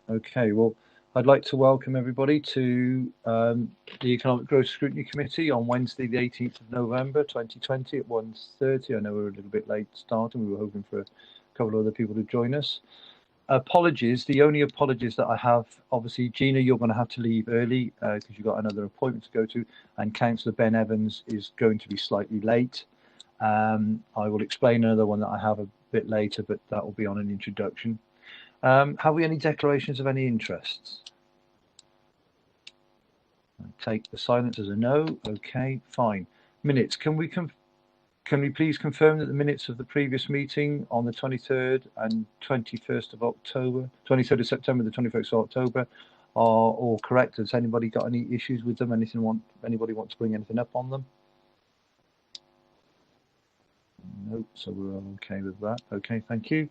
Okay, well, I'd like to welcome everybody to the Economic Growth Scrutiny Committee on Wednesday, the 18th of November, 2020 at 1:30. I know we're a little bit late starting. We were hoping for a couple of other people to join us. Apologies, the only apologies that I have, obviously, Gina, you're going to have to leave early because you've got another appointment to go to, and Councillor Ben Evans is going to be slightly late. I will explain another one that I have a bit later, but that will be on an introduction. Have we any declarations of any interests? Take the silence as a no. Okay, fine. Minutes. Can we please confirm that the minutes of the previous meeting on the 23rd and 21st of October, 23rd of September, the 21st of October, are all correct? Has anybody got any issues with them? Anybody want to bring anything up on them? No, so we're all okay with that. Okay, thank you.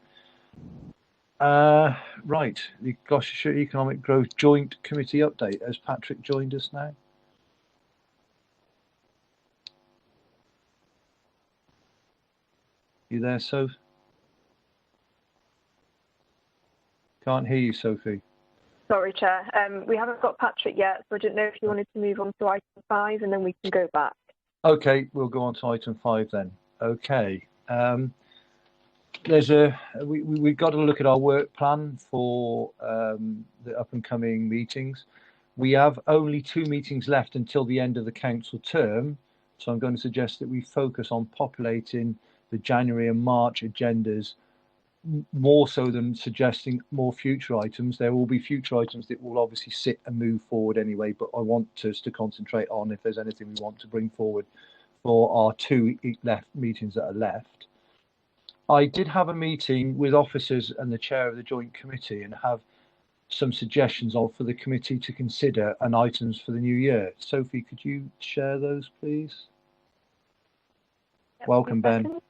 Right, the Gloucestershire Economic Growth Joint Committee update. Has Patrick joined us now? You there, Soph? Can't hear you, Sophie. Sorry, Chair. We haven't got Patrick yet, so I didn't know if you wanted to move on to item 5 and then we can go back. Okay, we'll go on to item 5 then. Okay. We've got to look at our work plan for the up and coming meetings. We have only 2 meetings left until the end of the council term, so I'm going to suggest that we focus on populating the January and March agendas more so than suggesting more future items. There will be future items that will obviously sit and move forward anyway, but I want us to concentrate on if there's anything we want to bring forward for our 2 meetings that are left. I did have a meeting with officers and the chair of the joint committee and have some suggestions for the committee to consider and items for the new year. Sophie, could you share those, please? Yep, welcome, Ben. Can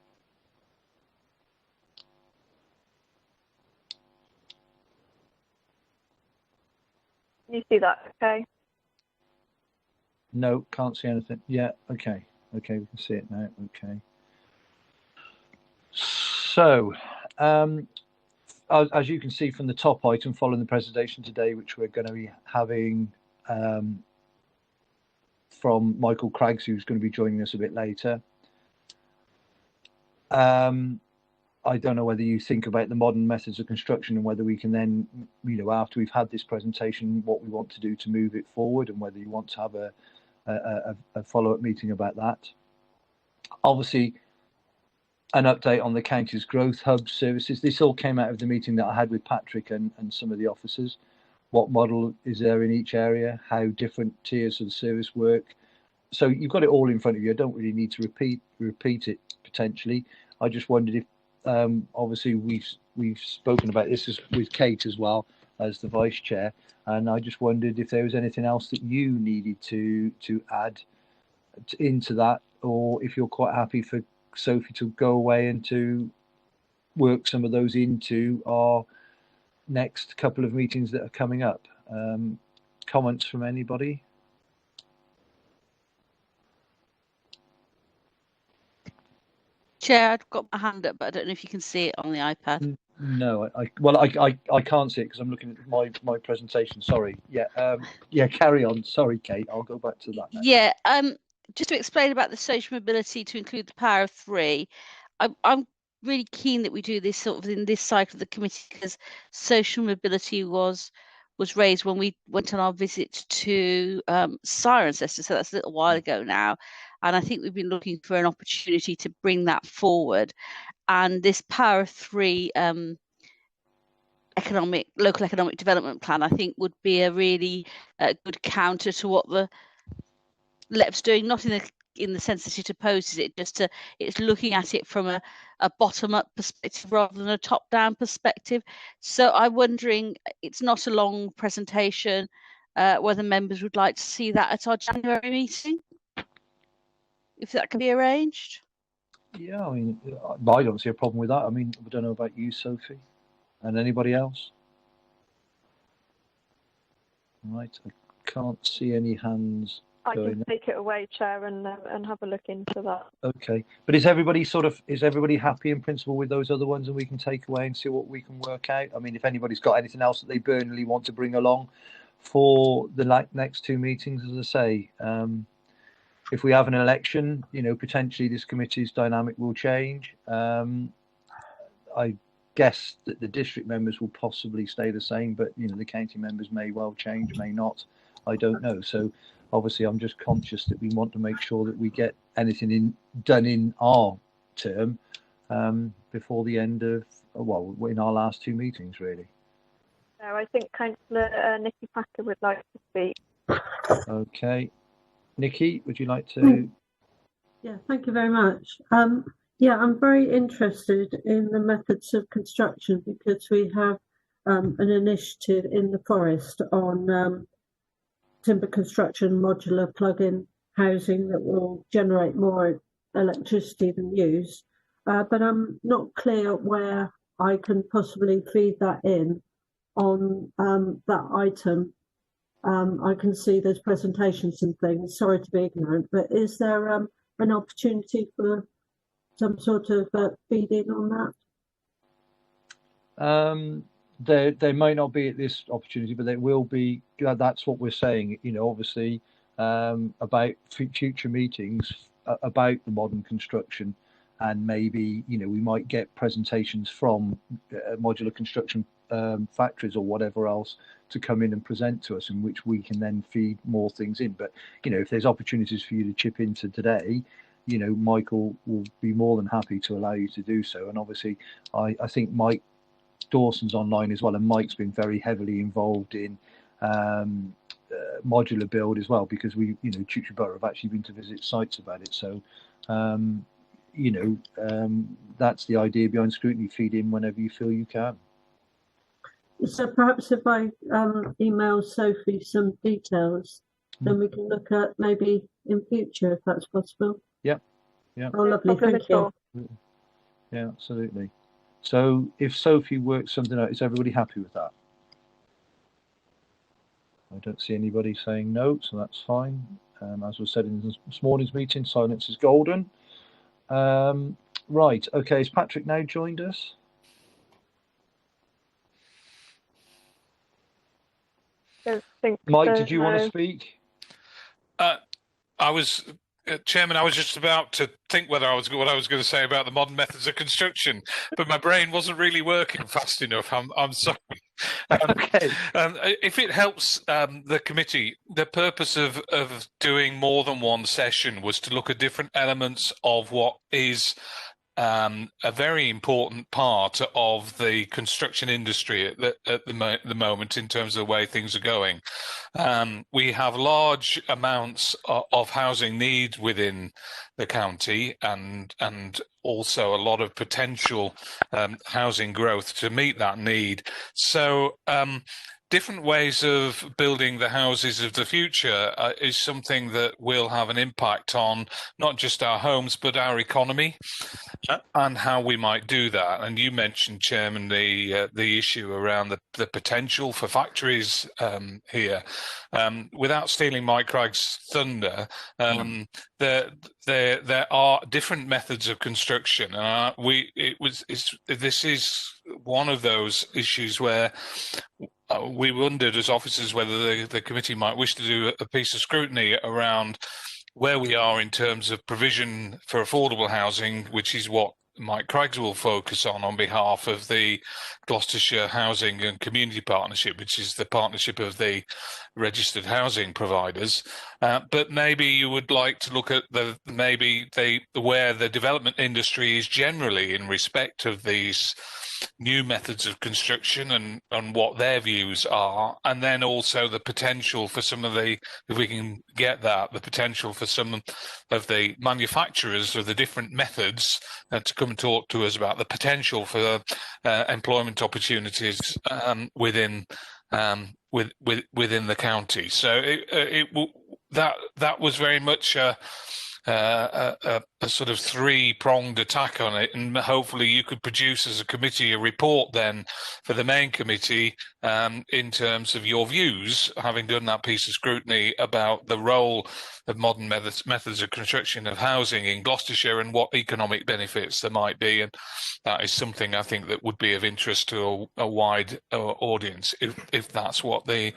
you see that okay? No, can't see anything. Yeah, okay. Okay, we can see it now. Okay. So, as you can see from the top item following the presentation today, which we're going to be having from Michael Craggs, who's going to be joining us a bit later. I don't know whether you think about the modern methods of construction and whether we can then, after we've had this presentation, what we want to do to move it forward, and whether you want to have a follow-up meeting about that. Obviously, an update on the county's growth hub services. This all came out of the meeting that I had with Patrick and some of the officers. What model is there in each area? How different tiers of the service work? So you've got it all in front of you. I don't really need to repeat it potentially. I just wondered if, obviously we've spoken about this with Kate as well as the vice chair, and I just wondered if there was anything else that you needed to add into that, or if you're quite happy for Sophie to go away and to work some of those into our next couple of meetings that are coming up. Comments from anybody? Chair, I've got my hand up, but I don't know if you can see it on the iPad. No, I can't see it because I'm looking at my presentation. Sorry. Yeah, carry on. Sorry, Kate. I'll go back to that now. Yeah. Just to explain about the social mobility to include the power of 3, I'm really keen that we do this sort of in this cycle of the committee, because social mobility was raised when we went on our visit to Cirencester, so that's a little while ago now, and I think we've been looking for an opportunity to bring that forward. And this power of 3 local economic development plan, I think, would be a really good counter to what the LEP's doing, not in the sense that it opposes it, it's looking at it from a bottom-up perspective rather than a top-down perspective. So I'm wondering, it's not a long presentation, whether members would like to see that at our January meeting, if that can be arranged. Yeah, I mean, I don't see a problem with that. I mean, I don't know about you, Sophie, and anybody else. Right, I can't see any hands. I can take it away, Chair, and have a look into that. Okay, but is everybody happy in principle with those other ones, and we can take away and see what we can work out? I mean, if anybody's got anything else that they burningly want to bring along for the next two meetings, as I say, if we have an election, potentially this committee's dynamic will change. I guess that the district members will possibly stay the same, but the county members may well change, may not. I don't know. So obviously, I'm just conscious that we want to make sure that we get anything done in our term before the end of, in our last two meetings, really. So I think Councillor Nikki Packer would like to speak. Okay. Nikki, would you like to? Yeah, thank you very much. Yeah, I'm very interested in the methods of construction because we have an initiative in the forest on timber construction, modular plug-in housing that will generate more electricity than used. But I'm not clear where I can possibly feed that in on that item. I can see there's presentations and things. Sorry to be ignorant, but is there an opportunity for some sort of feed-in on that? There might not be at this opportunity, but there will be. That's what we're saying. Obviously, about future meetings about the modern construction, and maybe we might get presentations from modular construction factories or whatever else to come in and present to us, in which we can then feed more things in. But if there's opportunities for you to chip into today, Michael will be more than happy to allow you to do so. And obviously, I think Mike Dawson's online as well, and Mike's been very heavily involved in modular build as well, because we, Chewtree Borough have actually been to visit sites about it. So, that's the idea behind Scrutiny. Feed in whenever you feel you can. So perhaps if I email Sophie some details, then we can look at maybe in future if that's possible. Yeah. Oh, lovely, thank you. Yeah, absolutely. So if Sophie works something out, is everybody happy with that? I don't see anybody saying no, so that's fine. As was said in this morning's meeting, silence is golden. Right, okay, has Patrick now joined us? Mike, did you want to speak? I was, Chairman, I was just about to think what I was going to say about the modern methods of construction, but my brain wasn't really working fast enough. I'm sorry. Okay. If it helps the committee, the purpose of doing more than one session was to look at different elements of what is a very important part of the construction industry at the moment in terms of the way things are going. We have large amounts of housing needs within the county, and also a lot of potential housing growth to meet that need. So different ways of building the houses of the future is something that will have an impact on not just our homes but our economy and how we might do that. And you mentioned, Chairman, the issue around the potential for factories here. Without stealing Mike Craig's thunder, there are different methods of construction. This is one of those issues where we wondered as officers whether the committee might wish to do a piece of scrutiny around where we are in terms of provision for affordable housing, which is what Mike Craigs will focus on behalf of the Gloucestershire Housing and Community Partnership, which is the partnership of the registered housing providers. But maybe you would like to look at where the development industry is generally in respect of these new methods of construction and what their views are, and then also the potential for some of the, if we can get that, the potential for some of the manufacturers of the different methods to come and talk to us about the potential for employment opportunities within the county. So that was very much a sort of three-pronged attack on it, and hopefully you could produce as a committee a report then for the main committee in terms of your views, having done that piece of scrutiny about the role of modern methods of construction of housing in Gloucestershire and what economic benefits there might be. And that is something I think that would be of interest to a wide audience if that's what the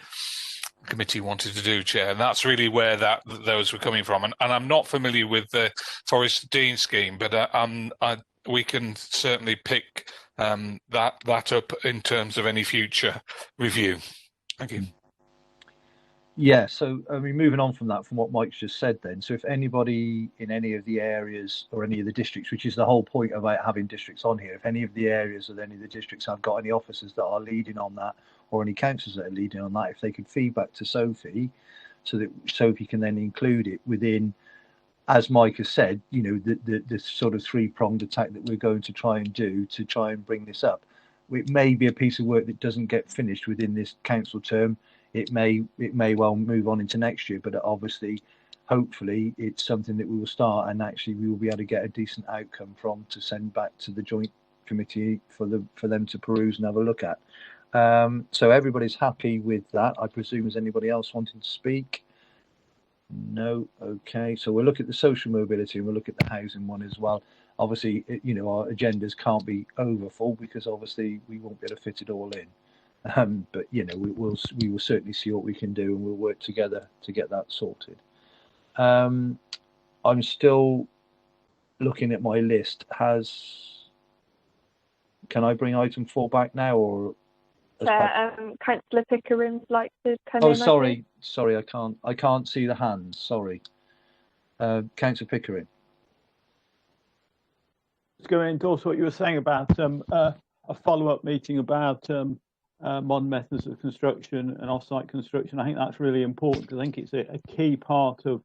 committee wanted to do, Chair. And that's really where those were coming from. And I'm not familiar with the Forest Dean scheme, but we can certainly pick that up in terms of any future review. Thank you. Yeah, so I mean, moving on from that, from what Mike's just said then, so if anybody in any of the areas or any of the districts, which is the whole point about having districts on here, if any of the areas or any of the districts have got any officers that are leading on that, or any councillors that are leading on that, if they could feedback to Sophie, so that Sophie can then include it within, as Mike has said, you know, the sort of three-pronged attack that we're going to try and do to try and bring this up. It may be a piece of work that doesn't get finished within this council term. It may well move on into next year, but obviously, hopefully, it's something that we will start, and actually we will be able to get a decent outcome from to send back to the joint committee for them to peruse and have a look at. So everybody's happy with that. I presume, is anybody else wanting to speak? No. Okay. So we'll look at the social mobility and we'll look at the housing one as well. Obviously, you know, our agendas can't be over full because obviously we won't be able to fit it all in. But you know, we will certainly see what we can do, and we'll work together to get that sorted. I'm still looking at my list. Can I bring item 4 back now, or? Councillor Pickering's like to come in. Oh, sorry, I can't see the hands. Sorry, Councillor Pickering. I was going to endorse what you were saying about a follow-up meeting about modern methods of construction and off-site construction. I think that's really important because I think it's a key part of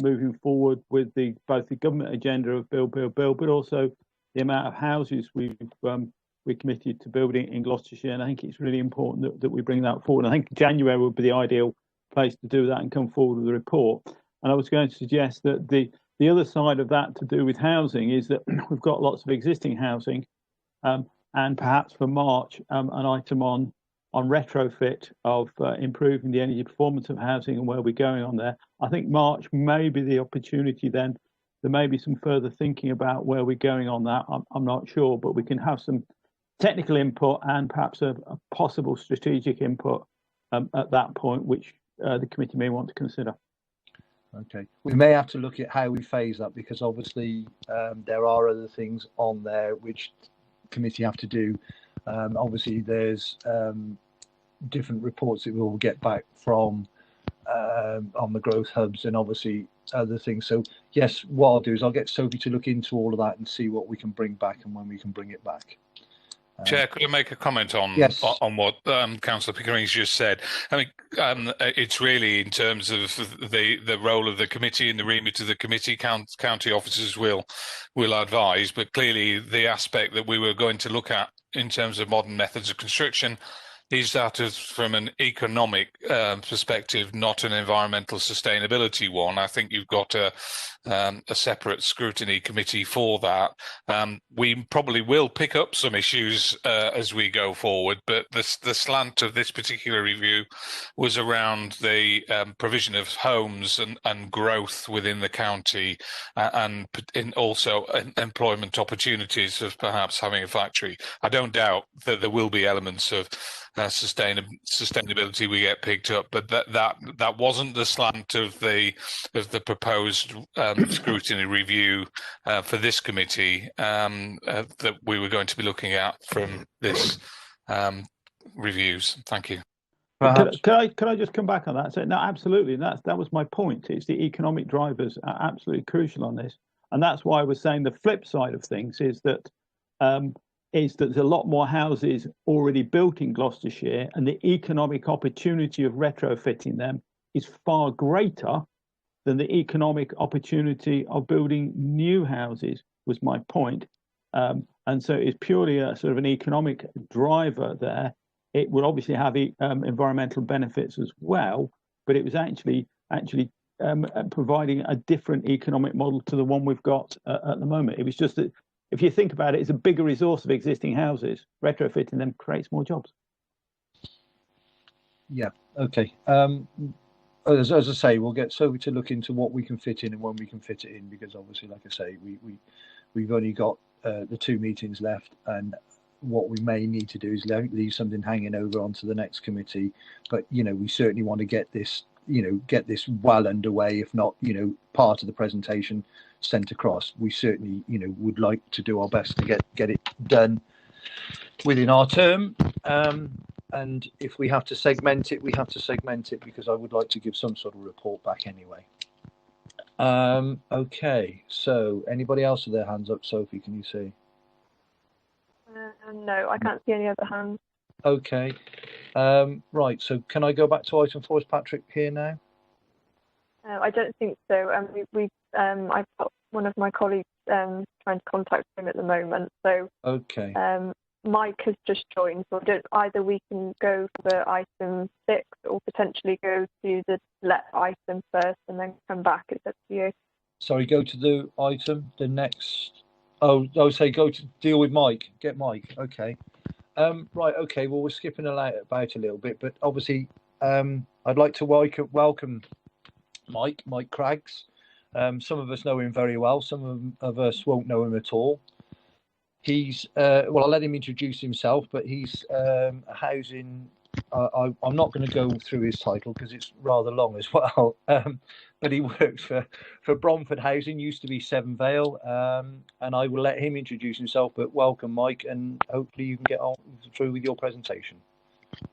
moving forward with both the government agenda of build, but also the amount of houses we're committed to building in Gloucestershire. And I think it's really important that we bring that forward. I think January would be the ideal place to do that and come forward with a report. And I was going to suggest that the other side of that to do with housing is that we've got lots of existing housing, and perhaps for March, an item on retrofit of improving the energy performance of housing and where we're going on there. I think March may be the opportunity then. There may be some further thinking about where we're going on that. I'm not sure, but we can have some technical input and perhaps a possible strategic input at that point, which the committee may want to consider. Okay, we may have to look at how we phase that, because obviously there are other things on there which committee have to do. Obviously there's different reports that we'll get back from on the growth hubs and obviously other things. So yes, what I'll do is I'll get Sophie to look into all of that and see what we can bring back and when we can bring it back. Chair, could I make a comment on what Councillor Pickering's just said? I mean, it's really in terms of the role of the committee and the remit of the committee. County officers will advise, but clearly the aspect that we were going to look at in terms of modern methods of construction is that from an economic perspective, not an environmental sustainability one. I think you've got a separate scrutiny committee for that. We probably will pick up some issues as we go forward, but the slant of this particular review was around the provision of homes and growth within the county, and also employment opportunities of perhaps having a factory. I don't doubt that there will be elements of sustainability we get picked up, but that wasn't the slant of the proposed scrutiny review for this committee that we were going to be looking at from this reviews. Thank you. Could I just come back on that? So, no, absolutely. That was my point. It's the economic drivers are absolutely crucial on this, and that's why I was saying the flip side of things is that there's a lot more houses already built in Gloucestershire, and the economic opportunity of retrofitting them is far greater than the economic opportunity of building new houses, was my point. And so it's purely a sort of an economic driver there. It would obviously have environmental benefits as well, but it was actually providing a different economic model to the one we've got at the moment. It was just that if you think about it, it's a bigger resource of existing houses. Retrofitting them creates more jobs. Yeah. Okay. As I say, we'll get Sophie to look into what we can fit in and when we can fit it in, because obviously, like I say, we've only got the 2 meetings left, and what we may need to do is leave something hanging over onto the next committee. But we certainly want to get this well underway, if not part of the presentation sent across. We certainly would like to do our best to get it done within our term. And if we have to segment it, we have to segment it, because I would like to give some sort of report back anyway. Okay, so anybody else with their hands up? Sophie, can you see? No, I can't see any other hands. Okay. Right, so can I go back to item 4? Is Patrick here now? I don't think so. I've got one of my colleagues trying to contact him at the moment. So okay. Mike has just joined, so either we can go for item 6 or potentially go to the item first and then come back. It's up to you. Sorry, go to the item, the next. Say go to deal with Mike. Get Mike. Okay. Right. Okay. Well, we're skipping about a little bit, but obviously, I'd like to welcome Mike Craggs. Some of us know him very well. Some of us won't know him at all. He's well, I'll let him introduce himself, but he's a housing. I'm not going to go through his title because it's rather long as well. But he works for Bromford Housing, used to be Seven Vale, and I will let him introduce himself. But welcome, Mike, and hopefully you can get on through with your presentation.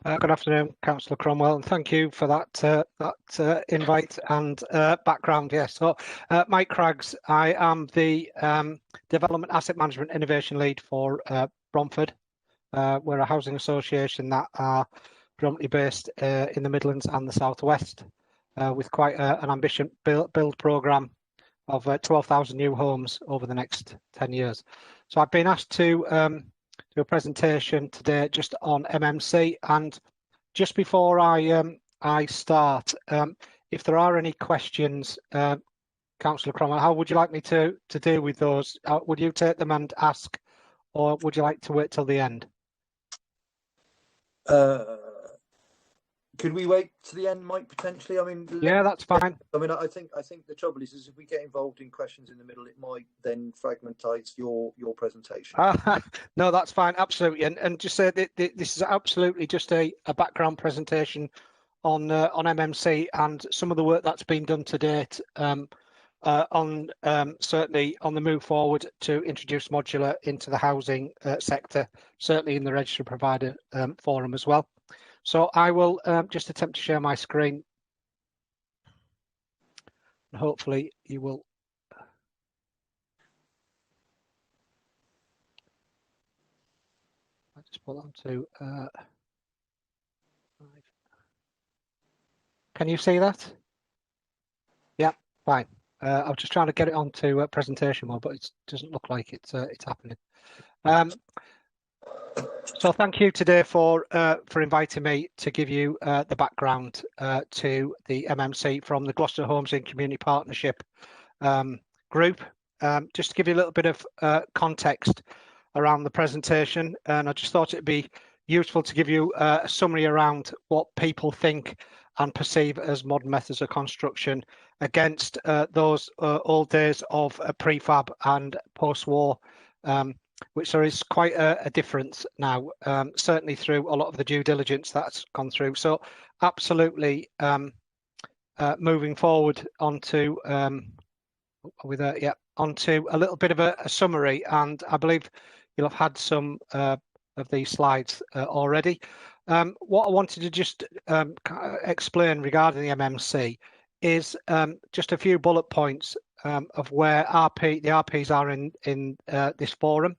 Good afternoon, Councillor Cromwell, and thank you for that invite and background. Yes, so Mike Craggs, I am the Development Asset Management Innovation Lead for Bromford. We're a housing association that are predominantly based in the Midlands and the Southwest, with quite an ambitious build programme of 12,000 new homes over the next 10 years. So I've been asked to do a presentation today just on MMC, and just before I start, if there are any questions, Councillor Cromwell, how would you like me to deal with those? Would you take them and ask, or would you like to wait till the end? Could we wait to the end, Mike, potentially? I mean, yeah, that's fine. I mean, I think the trouble is if we get involved in questions in the middle, it might then fragmentize your presentation. No, that's fine, absolutely. And just say that this is absolutely just a background presentation on MMC and some of the work that's been done to date on certainly on the move forward to introduce modular into the housing sector, certainly in the registered provider forum as well. So I will just attempt to share my screen. And hopefully you will. I'll just pull on to. Can you see that? Yeah, fine. I was just trying to get it onto presentation mode, but it doesn't look like it's happening. So thank you today for inviting me to give you the background to the MMC from the Gloucester Homes in Community Partnership group. Just to give you a little bit of context around the presentation, and I just thought it'd be useful to give you a summary around what people think and perceive as modern methods of construction against those old days of prefab and post-war, which there is quite a difference now, certainly through a lot of the due diligence that's gone through. So absolutely moving forward onto onto a little bit of a summary, and I believe you'll have had some of these slides already. What I wanted to just explain regarding the MMC is just a few bullet points of where the RPs are in this forum.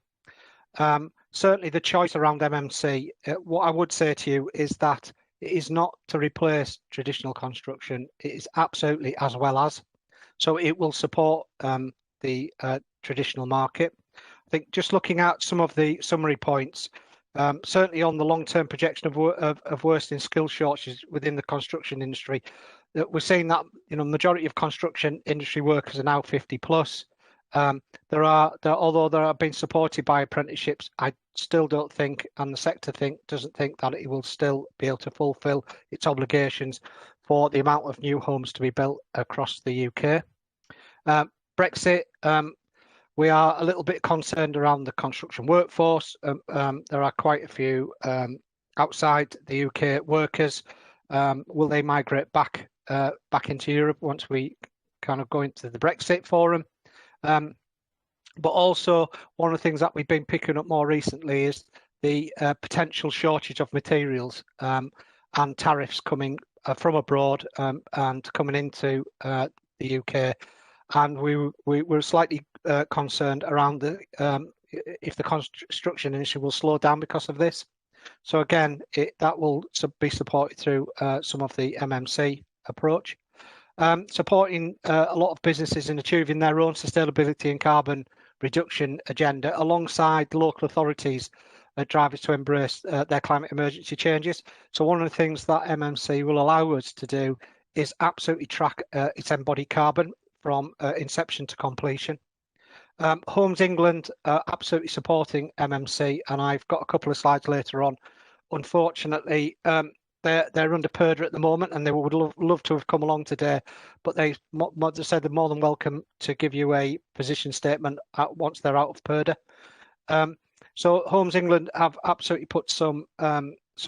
Certainly the choice around MMC, what I would say to you is that it is not to replace traditional construction. It is absolutely as well as. So it will support the traditional market. I think just looking at some of the summary points, certainly on the long-term projection of worsening skill shortages within the construction industry, that we're seeing that majority of construction industry workers are now 50 plus. Although they are being supported by apprenticeships, I still don't think, and the sector doesn't think that it will still be able to fulfil its obligations for the amount of new homes to be built across the UK. Brexit. We are a little bit concerned around the construction workforce. There are quite a few outside the UK workers. Will they migrate back into Europe once we kind of go into the Brexit forum? But also, one of the things that we've been picking up more recently is the potential shortage of materials and tariffs coming from abroad and coming into the UK. And we were slightly concerned around if the construction industry will slow down because of this. So again, that will be supported through some of the MMC approach, supporting a lot of businesses in achieving their own sustainability and carbon reduction agenda, alongside local authorities drivers to embrace their climate emergency changes. So one of the things that MMC will allow us to do is absolutely track its embodied carbon from inception to completion. Homes England are absolutely supporting MMC, and I've got a couple of slides later on. Unfortunately, they're under PERDA at the moment, and they would love to have come along today, but they said they're more than welcome to give you a position statement once they're out of PERDA. So Homes England have absolutely put some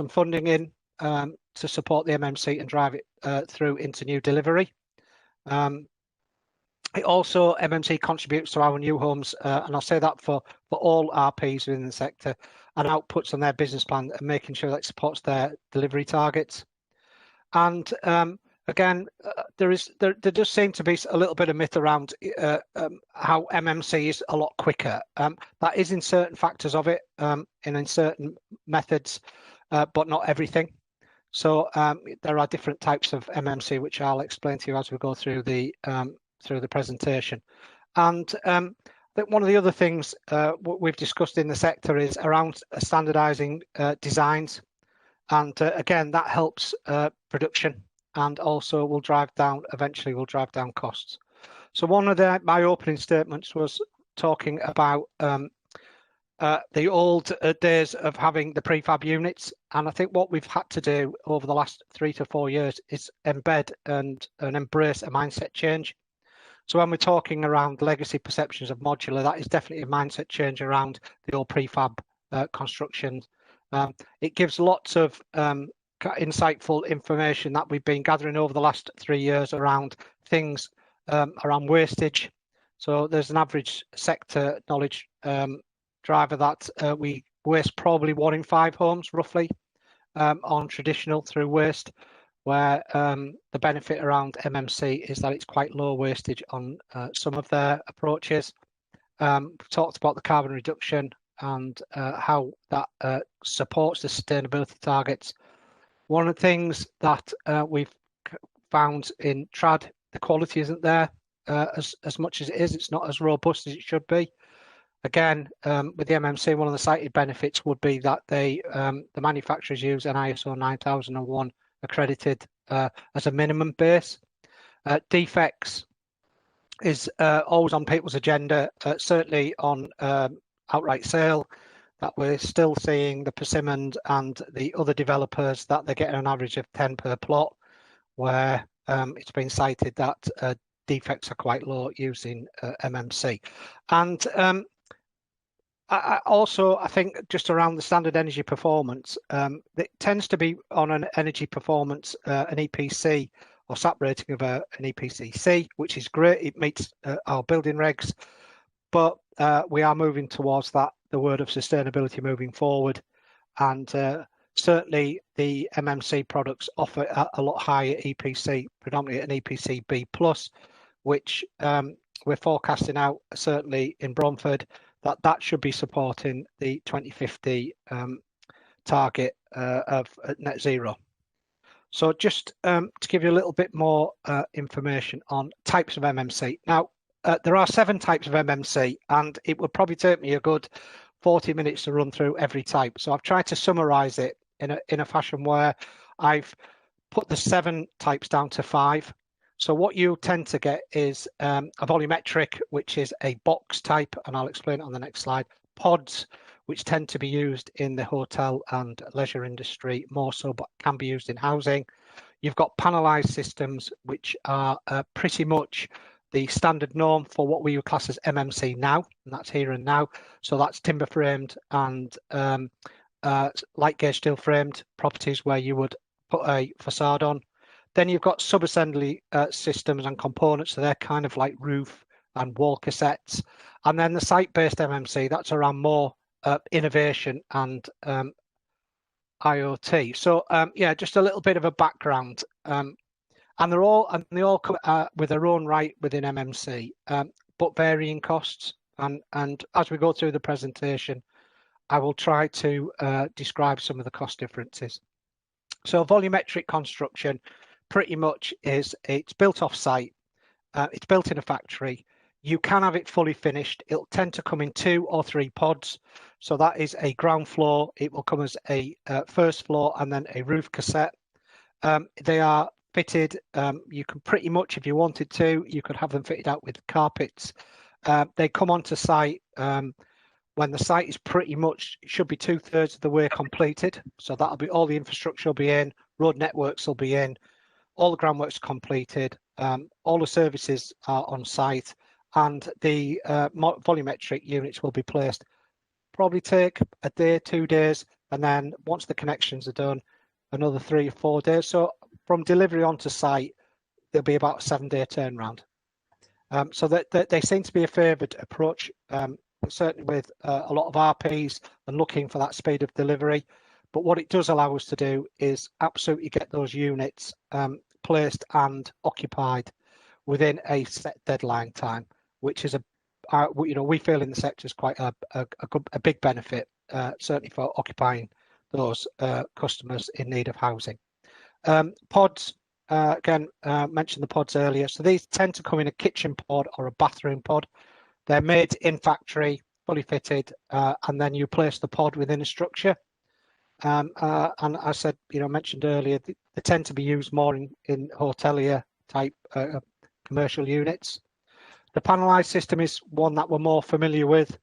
funding in to support the MMC and drive it through into new delivery. It also, MMC contributes to our new homes, and I'll say that for all RPs within the sector, and outputs on their business plan and making sure that it supports their delivery targets. And again, there does seem to be a little bit of myth around how MMC is a lot quicker. That is in certain factors of it, and in certain methods, but not everything. So there are different types of MMC, which I'll explain to you as we go through the presentation. And I think one of the other things we've discussed in the sector is around standardizing designs, and again that helps production, and also eventually will drive down costs. So one of my opening statements was talking about the old days of having the prefab units, and I think what we've had to do over the last 3 to 4 years is embed and embrace a mindset change. So when we're talking around legacy perceptions of modular, that is definitely a mindset change around the old prefab construction. It gives lots of insightful information that we've been gathering over the last 3 years around things around wastage. So there's an average sector knowledge driver that we waste probably 1 in 5 homes roughly on traditional through waste, where the benefit around MMC is that it's quite low wastage on some of their approaches. We've talked about the carbon reduction and how that supports the sustainability targets. One of the things that we've found in trad, the quality isn't there as much as it is. It's not as robust as it should be. Again, with the MMC, one of the cited benefits would be that the manufacturers use an ISO 9001 accredited as a minimum base. Defects is always on people's agenda, certainly on outright sale, that we're still seeing the Persimmon and the other developers that they get an average of 10 per plot, where it's been cited that defects are quite low using MMC. And I think just around the standard energy performance, it tends to be on an energy performance, an EPC or SAP rating of an EPC-C, which is great. It meets our building regs, but we are moving towards that, the word of sustainability moving forward. And certainly the MMC products offer a lot higher EPC, predominantly an EPC B+, which we're forecasting out certainly in Bromford, that should be supporting the 2050 target of net zero. So just to give you a little bit more information on types of MMC. Now, there are 7 types of MMC, and it would probably take me a good 40 minutes to run through every type. So I've tried to summarize it in a fashion where I've put the 7 types down to 5. So what you tend to get is a volumetric, which is a box type, and I'll explain it on the next slide. Pods, which tend to be used in the hotel and leisure industry more so, but can be used in housing. You've got panelized systems, which are pretty much the standard norm for what we would class as MMC now, and that's here and now. So that's timber framed and light gauge steel framed properties where you would put a facade on. Then you've got sub-assembly systems and components, so they're kind of like roof and wall cassettes. And then the site-based MMC, that's around more innovation and IoT. So yeah, just a little bit of a background. And they all come with their own right within MMC, but varying costs. And as we go through the presentation, I will try to describe some of the cost differences. So volumetric construction pretty much is, it's built off site, it's built in a factory. You can have it fully finished. It'll tend to come in 2 or 3 pods. So that is a ground floor. It will come as a first floor and then a roof cassette. They are fitted. You can pretty much, if you wanted to, you could have them fitted out with carpets. They come onto site when the site is pretty much, it should be 2/3 of the way completed. So that'll be all the infrastructure will be in, road networks will be in, all the groundworks completed, all the services are on site, and the volumetric units will be placed. Probably take a day, 2 days, and then once the connections are done, another 3 or 4 days. So from delivery onto site, there'll be about a 7-day turnaround. So that they seem to be a favoured approach, certainly with a lot of RPs and looking for that speed of delivery. But what it does allow us to do is absolutely get those units placed and occupied within a set deadline time, which is we feel in the sector is quite a big benefit, certainly for occupying those customers in need of housing. Pods, again, mentioned the pods earlier. So these tend to come in a kitchen pod or a bathroom pod. They're made in factory, fully fitted, and then you place the pod within a structure. And I said, mentioned earlier, they tend to be used more in hotelier type commercial units. The panelized system is one that we're more familiar with.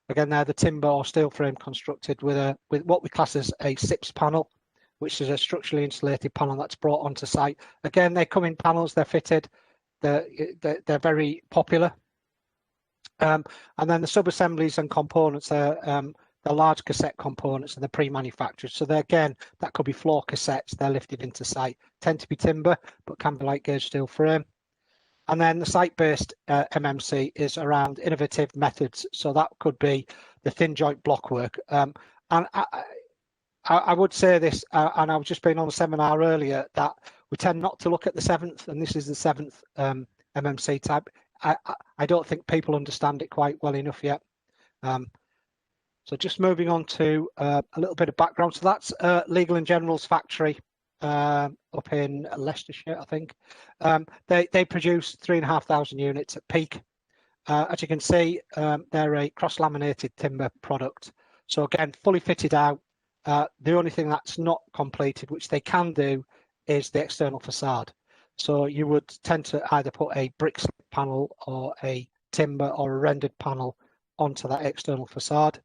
Again, they're the timber or steel frame constructed with what we class as a SIPS panel, which is a structurally insulated panel that's brought onto site. Again, they come in panels, they're fitted, they're very popular. And then the sub-assemblies and components are the large cassette components and the pre-manufactured. So again, that could be floor cassettes, they're lifted into site, tend to be timber, but can be light gauge steel frame. And then the site-based MMC is around innovative methods. So that could be the thin joint block work. And I would say this, and I was just being on a seminar earlier, that we tend not to look at the 7th, and this is the 7th MMC type. I don't think people understand it quite well enough yet. So just moving on to a little bit of background. So that's Legal and General's factory up in Gloucestershire, I think. They produce 3,500 units at peak. As you can see, they're a cross-laminated timber product. So again, fully fitted out. The only thing that's not completed, which they can do, is the external facade. So you would tend to either put a brick panel or a timber or a rendered panel onto that external facade.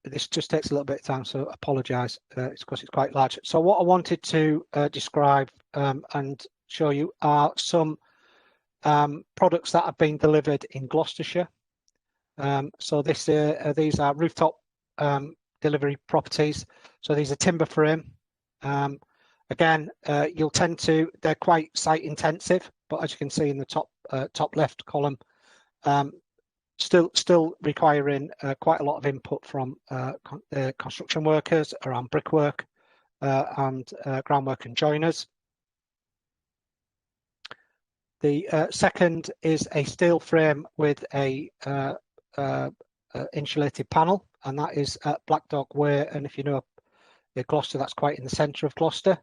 This just takes a little bit of time, so I apologise. It's because it's quite large. So what I wanted to describe and show you are some products that have been delivered in Gloucestershire. So these are rooftop delivery properties. So these are timber frame. Again, you'll tend to, they're quite site intensive, but as you can see in the top left column, still requiring quite a lot of input from construction workers around brickwork and groundwork and joiners. The second is a steel frame with a insulated panel, and that is at Black Dog Way. And if you know Gloucester, that's quite in the centre of Gloucester.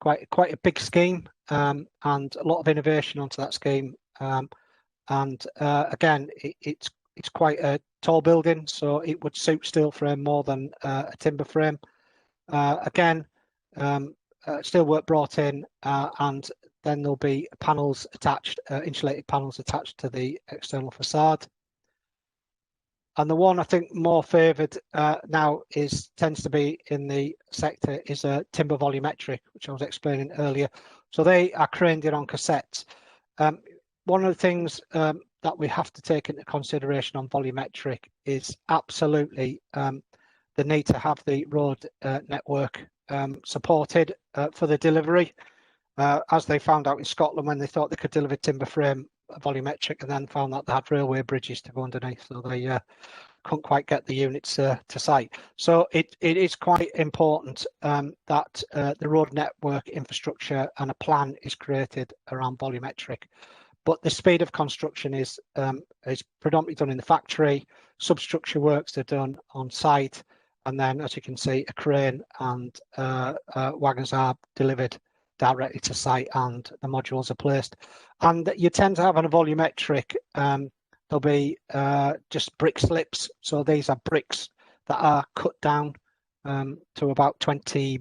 Quite a big scheme, and a lot of innovation onto that scheme. and again, it's quite a tall building, so it would suit steel frame more than a timber frame. Again, steelwork brought in, and then there'll be panels attached, insulated panels attached to the external facade. And the one I think more favoured now tends to be in the sector is a timber volumetric, which I was explaining earlier. So they are craned in on cassettes. One of the things that we have to take into consideration on volumetric is absolutely the need to have the road network supported for the delivery. As they found out in Scotland when they thought they could deliver timber frame volumetric, and then found that they had railway bridges to go underneath, so they couldn't quite get the units to site. So it is quite important that the road network infrastructure and a plan is created around volumetric. But the speed of construction is predominantly done in the factory. Substructure works are done on site, and then, as you can see, a crane and wagons are delivered directly to site, and the modules are placed. And you tend to have on a volumetric, there'll be just brick slips. So these are bricks that are cut down to about 20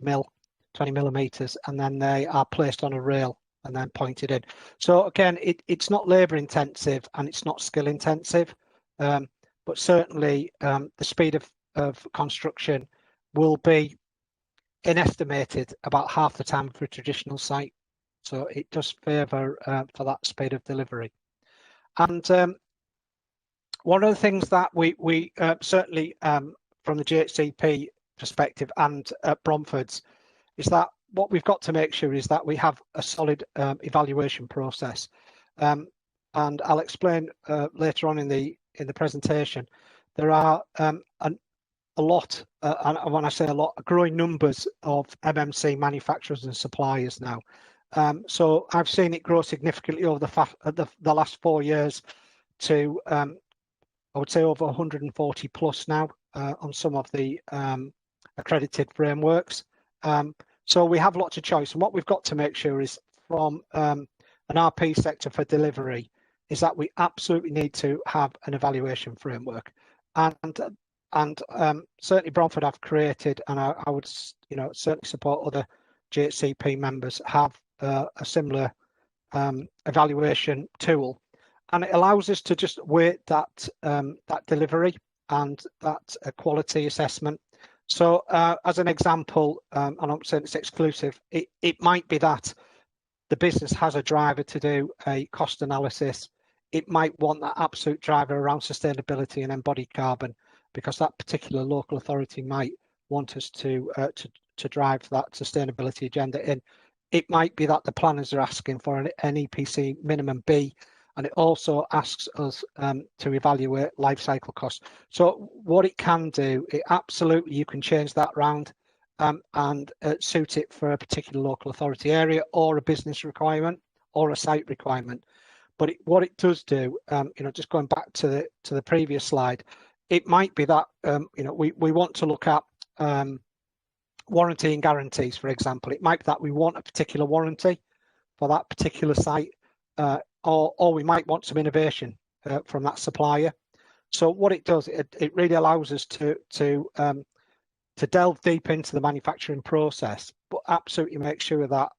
millimeters, and then they are placed on a rail and then pointed in. So again, it's not labour intensive and it's not skill intensive, but certainly the speed of construction will be estimated about half the time for a traditional site. So it does favour for that speed of delivery. And one of the things that we certainly from the GHCP perspective and at Bromford's is that what we've got to make sure is that we have a solid evaluation process. And I'll explain later on in the presentation. There are a lot, and when I say a lot, growing numbers of MMC manufacturers and suppliers now. So I've seen it grow significantly over the last 4 years to, I would say, over 140 plus now on some of the accredited frameworks. So we have lots of choice, and what we've got to make sure is from an RP sector for delivery is that we absolutely need to have an evaluation framework. And certainly Bromford have created, and I would certainly support other GHCP members have a similar evaluation tool, and it allows us to just weight that delivery and that quality assessment. So as an example, and I'm saying it's exclusive, it might be that the business has a driver to do a cost analysis. It might want that absolute driver around sustainability and embodied carbon, because that particular local authority might want us to drive that sustainability agenda in. It might be that the planners are asking for an EPC minimum B, and it also asks us to evaluate life cycle costs. So what it can do, you can change that round and suit it for a particular local authority area or a business requirement or a site requirement. But what it does do, just going back to the previous slide, it might be that we want to look at warranty and guarantees, for example. It might be that we want a particular warranty for that particular site, or we might want some innovation from that supplier. So what it does, it really allows us to delve deep into the manufacturing process, but absolutely make sure that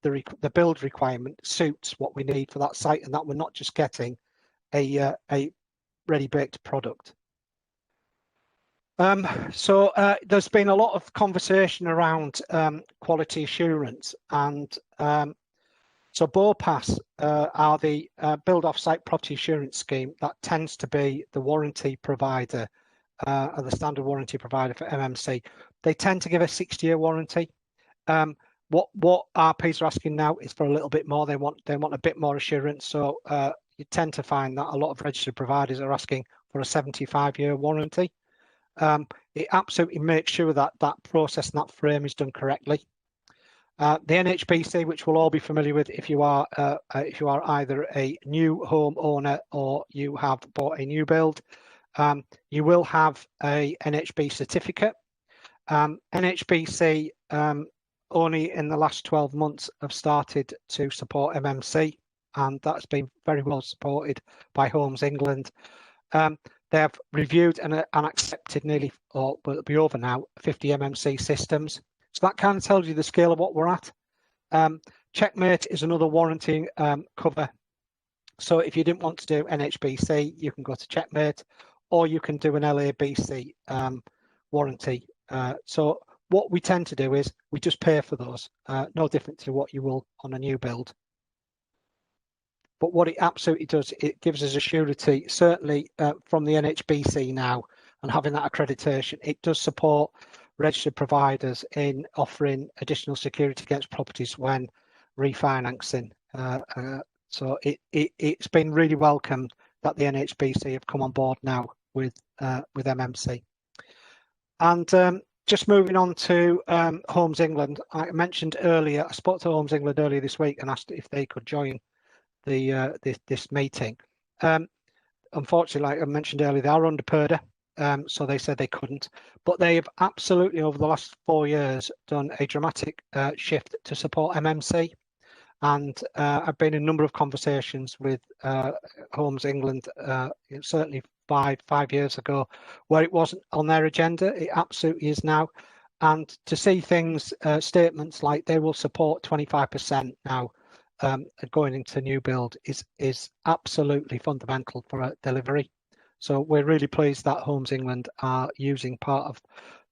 the build requirement suits what we need for that site, and that we're not just getting a ready-baked product. So there's been a lot of conversation around quality assurance, and so BOPAS are the Build Off-Site Property Assurance Scheme that tends to be the warranty provider, or the standard warranty provider for MMC. They tend to give a 6-year warranty. What RPs are asking now is for a little bit more. They want a bit more assurance. So you tend to find that a lot of registered providers are asking for a 75-year warranty. It absolutely makes sure that that process and that frame is done correctly. The NHBC, which we'll all be familiar with if you are either a new home owner or you have bought a new build, you will have a NHB certificate. NHBC only in the last 12 months have started to support MMC. and that's been very well supported by Homes England. They have reviewed and accepted nearly, or will be over now, 50 MMC systems. So that kind of tells you the scale of what we're at. Checkmate is another warranty cover. So if you didn't want to do NHBC, you can go to Checkmate, or you can do an LABC warranty. So what we tend to do is we just pay for those, no different to what you will on a new build. But what it absolutely does, it gives us a surety, certainly from the NHBC now, and having that accreditation, it does support registered providers in offering additional security against properties when refinancing. So it's been really welcomed that the NHBC have come on board now with MMC. And just moving on to Homes England, I mentioned earlier, I spoke to Homes England earlier this week and asked if they could join this meeting. Unfortunately, like I mentioned earlier, they are under PERDA, so they said they couldn't. But they have absolutely, over the last 4 years, done a dramatic shift to support MMC. And I've been in a number of conversations with Homes England, certainly five years ago, where it wasn't on their agenda. It absolutely is now. And to see things, statements like they will support 25% now going into new build is absolutely fundamental for a delivery. So we're really pleased that Homes England are using part of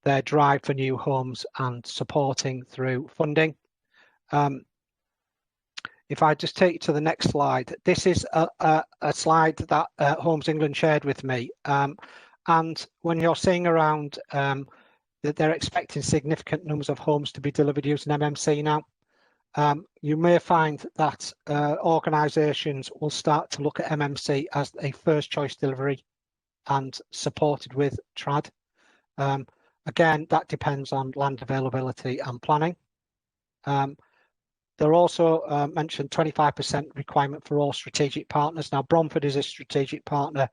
their drive for new homes and supporting through funding. If I just take you to the next slide, this is a slide that Homes England shared with me. And when you're seeing around that they're expecting significant numbers of homes to be delivered using MMC now, you may find that organisations will start to look at MMC as a first choice delivery and supported with TRAD. Again, that depends on land availability and planning. They're also mentioned 25% requirement for all strategic partners. Now, Bromford is a strategic partner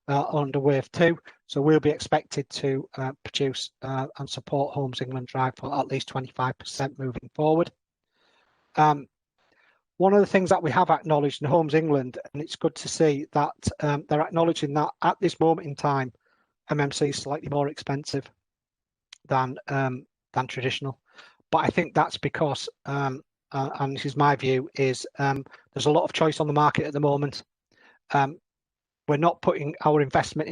under Wave 2, so we'll be expected to produce and support Homes England Drive for at least 25% moving forward. One of the things that we have acknowledged in Homes England, and it's good to see that they're acknowledging that at this moment in time, MMC is slightly more expensive than traditional. But I think that's because and this is my view, is there's a lot of choice on the market at the moment. We're not putting our investment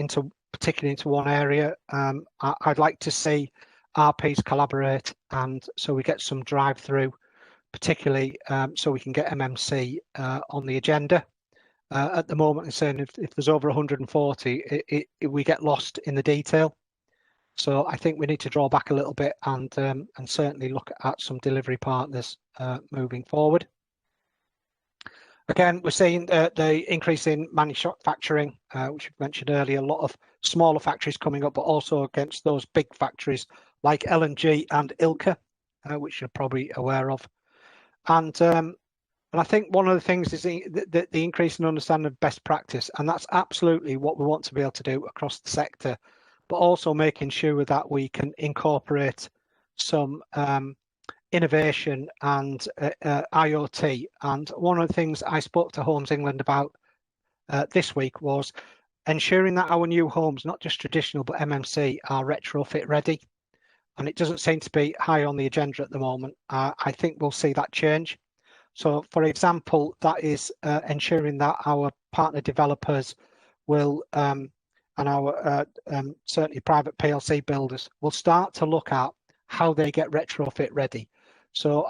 particularly into one area. I'd like to see RPs collaborate, and so we get some drive through, particularly so we can get MMC on the agenda. At the moment, I'm saying if there's over 140, we get lost in the detail. So I think we need to draw back a little bit and certainly look at some delivery partners moving forward. Again, we're seeing the increase in manufacturing, which we mentioned earlier, a lot of smaller factories coming up, but also against those big factories like L&G and Ilka, which you're probably aware of. And I think one of the things is the increase in understanding of best practice, and that's absolutely what we want to be able to do across the sector, but also making sure that we can incorporate some innovation and IoT. And one of the things I spoke to Homes England about this week was ensuring that our new homes, not just traditional, but MMC, are retrofit ready. And it doesn't seem to be high on the agenda at the moment. I think we'll see that change. So, for example, that is ensuring that our partner developers will and our certainly private PLC builders will start to look at how they get retrofit ready. So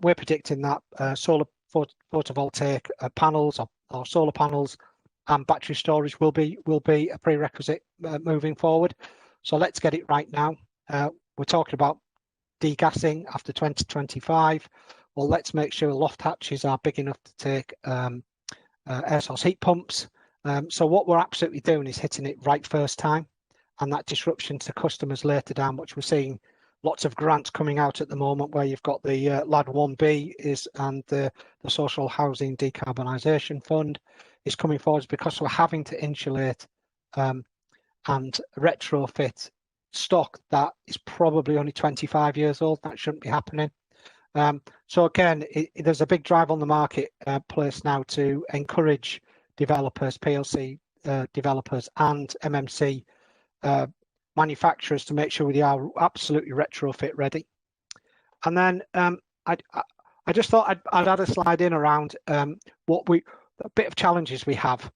we're predicting that solar photovoltaic panels or solar panels and battery storage will be a prerequisite moving forward. So let's get it right now. We're talking about degassing after 2025. Well, let's make sure loft hatches are big enough to take air source heat pumps. So what we're absolutely doing is hitting it right first time, and that disruption to customers later down, which we're seeing lots of grants coming out at the moment, where you've got the LAD 1B and the Social Housing Decarbonisation Fund is coming forward, because we're having to insulate and retrofit stock that is probably only 25 years old. That shouldn't be happening. So again, there's a big drive on the marketplace now to encourage developers, PLC developers, and MMC manufacturers to make sure they are absolutely retrofit ready. And then I just thought I'd add a slide in around a bit of challenges we have,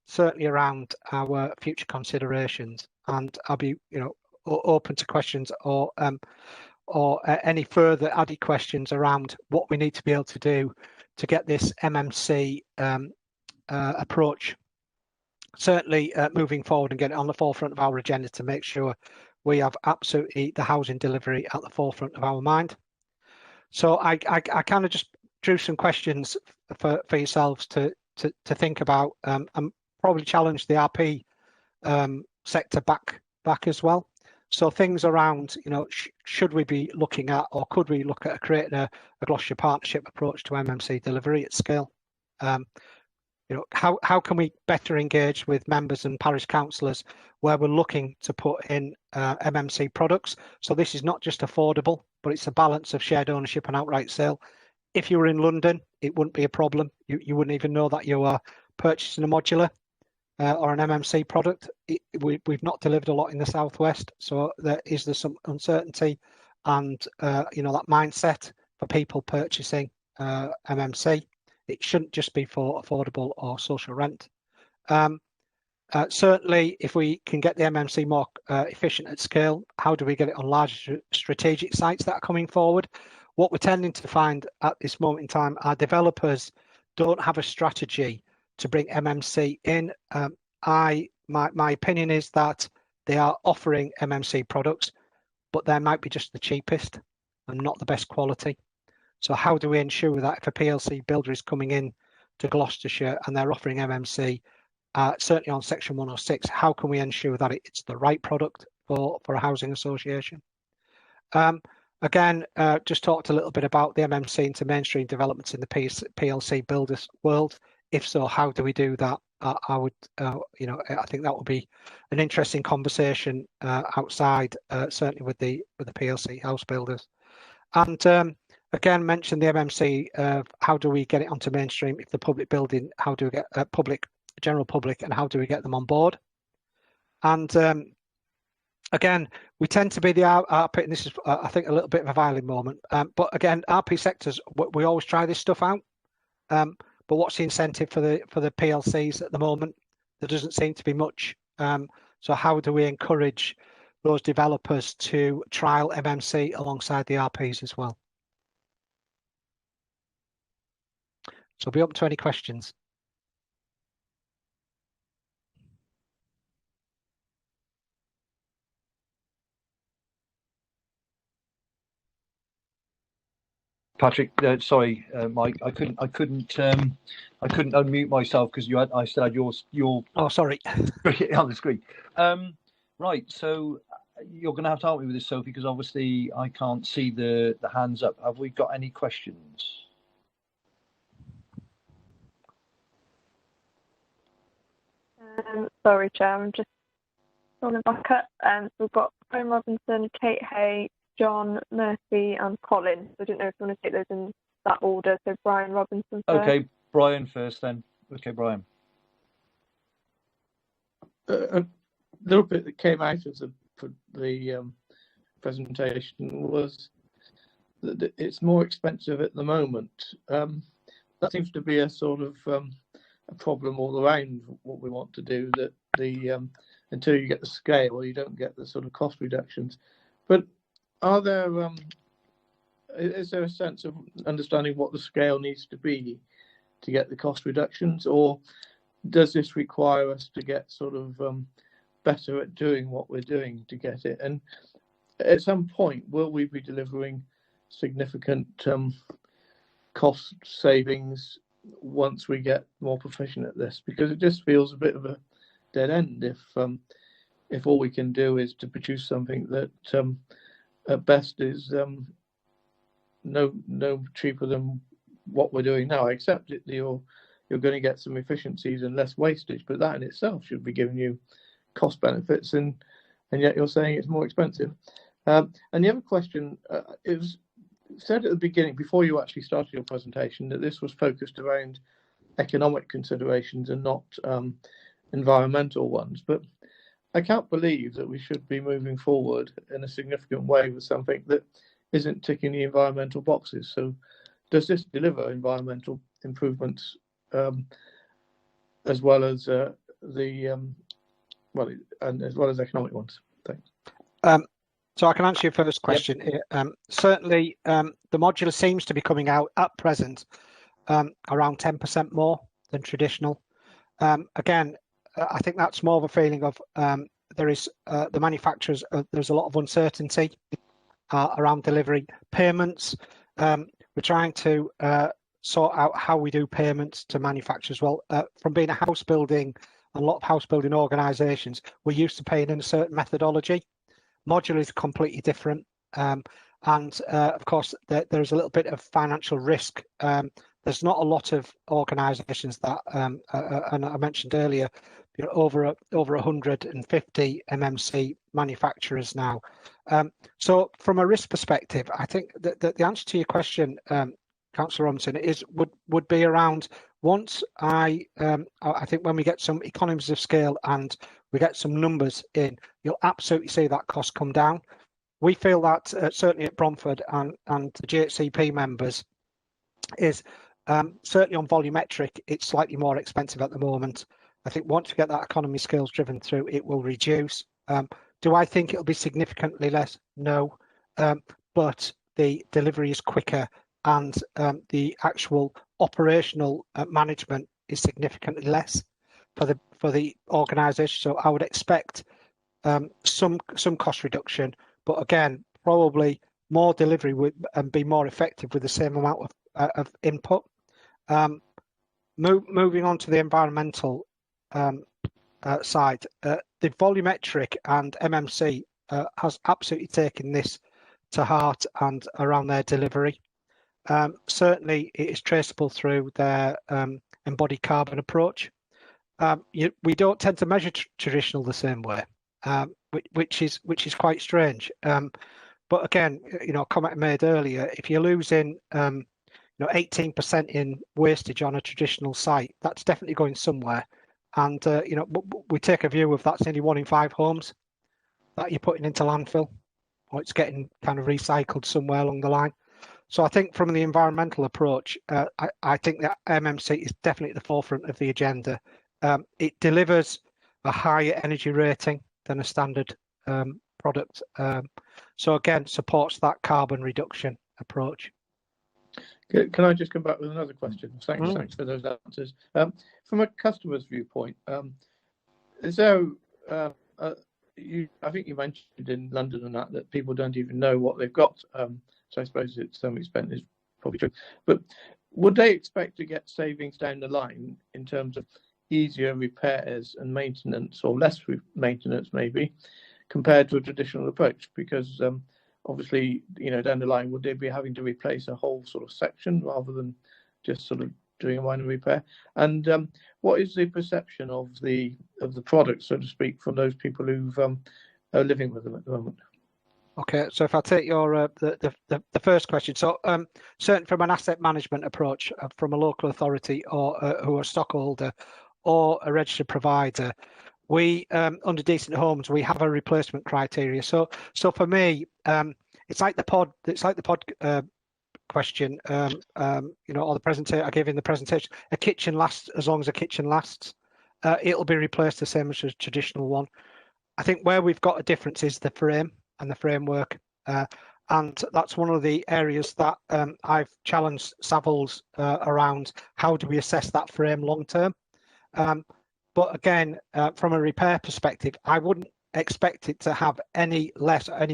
certainly around our future considerations, and I'll be open to questions or any further added questions around what we need to be able to do to get this MMC approach certainly moving forward and get it on the forefront of our agenda to make sure we have absolutely the housing delivery at the forefront of our mind. So I kind of just drew some questions for yourselves to think about, and probably challenge the RP sector back as well. So things around, should we be looking at, or could we look at creating a Gloucestershire partnership approach to MMC delivery at scale? How can we better engage with members and parish councillors where we're looking to put in MMC products? So this is not just affordable, but it's a balance of shared ownership and outright sale. If you were in London, it wouldn't be a problem. You wouldn't even know that you are purchasing a modular or an MMC product. We've not delivered a lot in the southwest, so there's some uncertainty and that mindset for people purchasing MMC. It shouldn't just be for affordable or social rent. Certainly, if we can get the MMC more efficient at scale, how do we get it on large strategic sites that are coming forward? What we're tending to find at this moment in time, our developers don't have a strategy to bring MMC in. My opinion is that they are offering MMC products, but they might be just the cheapest and not the best quality. So how do we ensure that if a PLC builder is coming in to Gloucestershire and they're offering MMC, certainly on Section 106, how can we ensure that it's the right product for a housing association? Again, just talked a little bit about the MMC into mainstream developments in the PLC builders world. If so, how do we do that? I would, I think that would be an interesting conversation outside, certainly with the PLC house builders. And again, mentioned the MMC. How do we get it onto mainstream? If the public building, how do we get general public, and how do we get them on board? And again, we tend to be the RP, and this is, I think, a little bit of a violin moment. But again, RP sectors, we always try this stuff out. But what's the incentive for the PLCs at the moment? There doesn't seem to be much. So how do we encourage those developers to trial MMC alongside the RPs as well? So I'll be open to any questions. Patrick, sorry, Mike, I couldn't unmute myself because I still had your. Oh, sorry. On the screen. Right, so you're going to have to help me with this, Sophie, because obviously I can't see the hands up. Have we got any questions? Sorry, Chair, I'm just scrolling back up. We've got Brian Robinson, Kate Hay, John, Murphy, and Colin. So I don't know if you want to take those in that order. So Brian Robinson first. Okay, Brian first then. Okay, Brian. A little bit that came out of the presentation was that it's more expensive at the moment. That seems to be a sort of a problem all around what we want to do, that until you get the scale, you don't get the sort of cost reductions. But are there is there a sense of understanding what the scale needs to be to get the cost reductions, or does this require us to get sort of better at doing what we're doing to get it? And at some point, will we be delivering significant cost savings once we get more proficient at this? Because it just feels a bit of a dead end if all we can do is to produce something that at best is no cheaper than what we're doing now. I accept that you're going to get some efficiencies and less wastage, but that in itself should be giving you cost benefits, and yet you're saying it's more expensive. And the other question is said at the beginning, before you actually started your presentation, that this was focused around economic considerations and not environmental ones. But I can't believe that we should be moving forward in a significant way with something that isn't ticking the environmental boxes. So does this deliver environmental improvements as well as as well as economic ones? Thanks. So I can answer your first question. Yep. Certainly, the modular seems to be coming out at present around 10% more than traditional. Again, I think that's more of a feeling of there is the manufacturers. There's a lot of uncertainty around delivery payments. We're trying to sort out how we do payments to manufacturers. Well, from being a house building, a lot of house building organisations, we're used to paying in a certain methodology. Modular is completely different, and of course there's a little bit of financial risk. There's not a lot of organisations that, and I mentioned earlier, you know, over 150 MMC manufacturers now. So from a risk perspective, I think that the answer to your question, Councillor Robinson, is would be around once I think when we get some economies of scale and we get some numbers in, you'll absolutely see that cost come down. We feel that certainly at Bromford and the GHCP members is certainly on volumetric, it's slightly more expensive at the moment. I think once we get that economy of scale driven through, it will reduce. Do I think it'll be significantly less? No, but the delivery is quicker and the actual operational management is significantly less for the organisation. So I would expect some cost reduction, but again, probably more delivery would be more effective with the same amount of input. Moving on to the environmental side, the volumetric and MMC has absolutely taken this to heart and around their delivery. Certainly, it is traceable through their embodied carbon approach. We don't tend to measure traditional the same way, which is quite strange. But again, you know, a comment I made earlier: if you're losing 18% in wastage on a traditional site, that's definitely going somewhere. And you know, we take a view of that's nearly 1 in 5 homes that you're putting into landfill, or it's getting kind of recycled somewhere along the line. So I think from the environmental approach, I think that MMC is definitely at the forefront of the agenda. It delivers a higher energy rating than a standard product. So again, supports that carbon reduction approach. Can I just come back with another question? Thanks for those answers. From a customer's viewpoint, is there, I think you mentioned in London and that people don't even know what they've got. So I suppose to some extent is probably true. But would they expect to get savings down the line in terms of easier repairs and maintenance, or less maintenance maybe, compared to a traditional approach? Because obviously, you know, down the line, would they be having to replace a whole sort of section rather than just sort of doing a minor repair? And what is the perception of the product, so to speak, from those people who've are living with them at the moment? Okay, so if I take your the first question, so certainly from an asset management approach, from a local authority or who are a stockholder or a registered provider, we under Decent Homes we have a replacement criteria. So for me, it's like the pod question, you know, or the presentation I gave in the presentation. A kitchen lasts as long as a kitchen lasts. It'll be replaced the same as a traditional one. I think where we've got a difference is the frame and the framework, and that's one of the areas that I've challenged Savills around. How do we assess that frame long term? But again, from a repair perspective, I wouldn't expect it to have any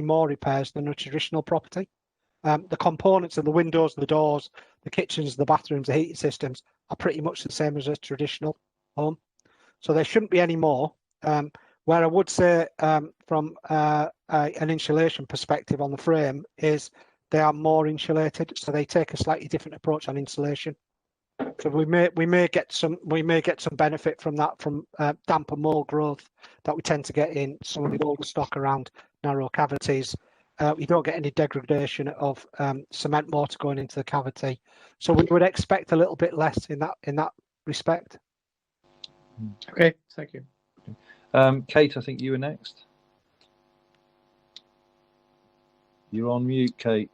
more repairs than a traditional property. The components of the windows, the doors, the kitchens, the bathrooms, the heating systems are pretty much the same as a traditional home. So there shouldn't be any more. Where I would say from an insulation perspective on the frame is they are more insulated, so they take a slightly different approach on insulation. So we may get some benefit from that, from damp and mold growth that we tend to get in some of the older stock around narrow cavities. you don't get any degradation of cement mortar going into the cavity. So we would expect a little bit less in that respect. Okay, thank you. Kate, I think you were next. You're on mute, Kate.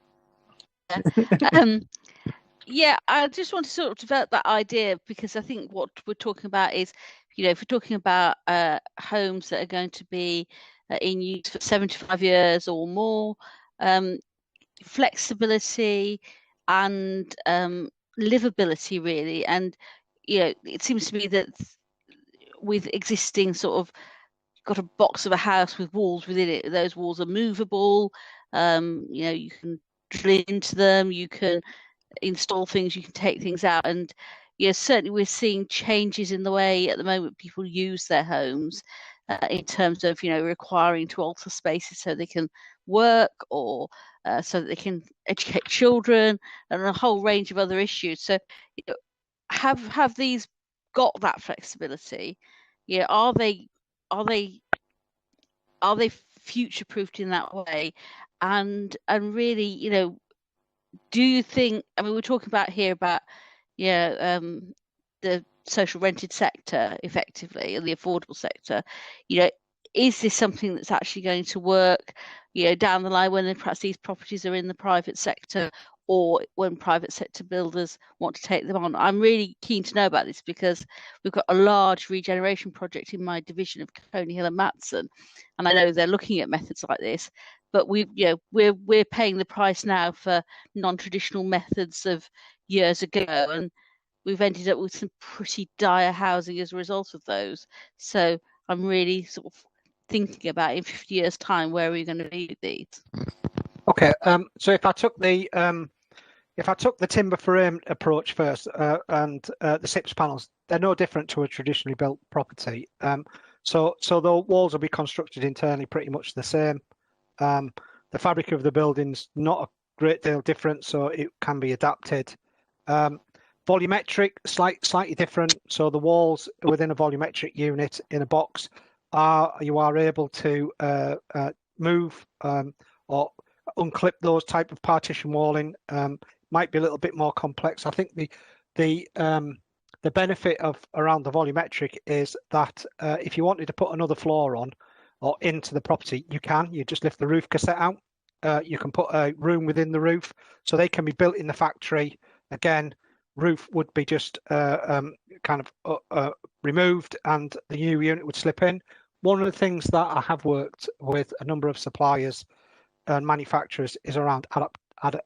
Yeah, I just want to sort of develop that idea, because I think what we're talking about is, if we're talking about homes that are going to be in use for 75 years or more, flexibility and livability really. And it seems to me that with existing sort of, got a box of a house with walls within it, those walls are movable. You can drill into them, you can install things, you can take things out. And certainly we're seeing changes in the way at the moment people use their homes, in terms of requiring to alter spaces so they can work, or so that they can educate children, and a whole range of other issues. So have these got that flexibility? Are they future proofed in that way? And really, do you think, I mean, we're talking about here about the social rented sector effectively, and the affordable sector, is this something that's actually going to work down the line when perhaps these properties are in the private sector, or when private sector builders want to take them on? I'm really keen to know about this, because we've got a large regeneration project in my division of Coney Hill and Matson, and I know they're looking at methods like this, but we're paying the price now for non-traditional methods of years ago, and we've ended up with some pretty dire housing as a result of those. So I'm really sort of thinking about, in 50 years' time, where are we going to be with these? Okay, so if I took the timber frame approach first, and the SIPS panels, they're no different to a traditionally built property. So the walls will be constructed internally pretty much the same. The fabric of the building's not a great deal different, so it can be adapted. Volumetric, slightly different. So the walls within a volumetric unit in a box you are able to move or unclip those type of partition walling. Might be a little bit more complex. I think the benefit of around the volumetric is that if you wanted to put another floor on or into the property, you can. You just lift the roof cassette out. You can put a room within the roof, so they can be built in the factory. Again, roof would be just kind of removed, and the new unit would slip in. One of the things that I have worked with a number of suppliers and manufacturers is around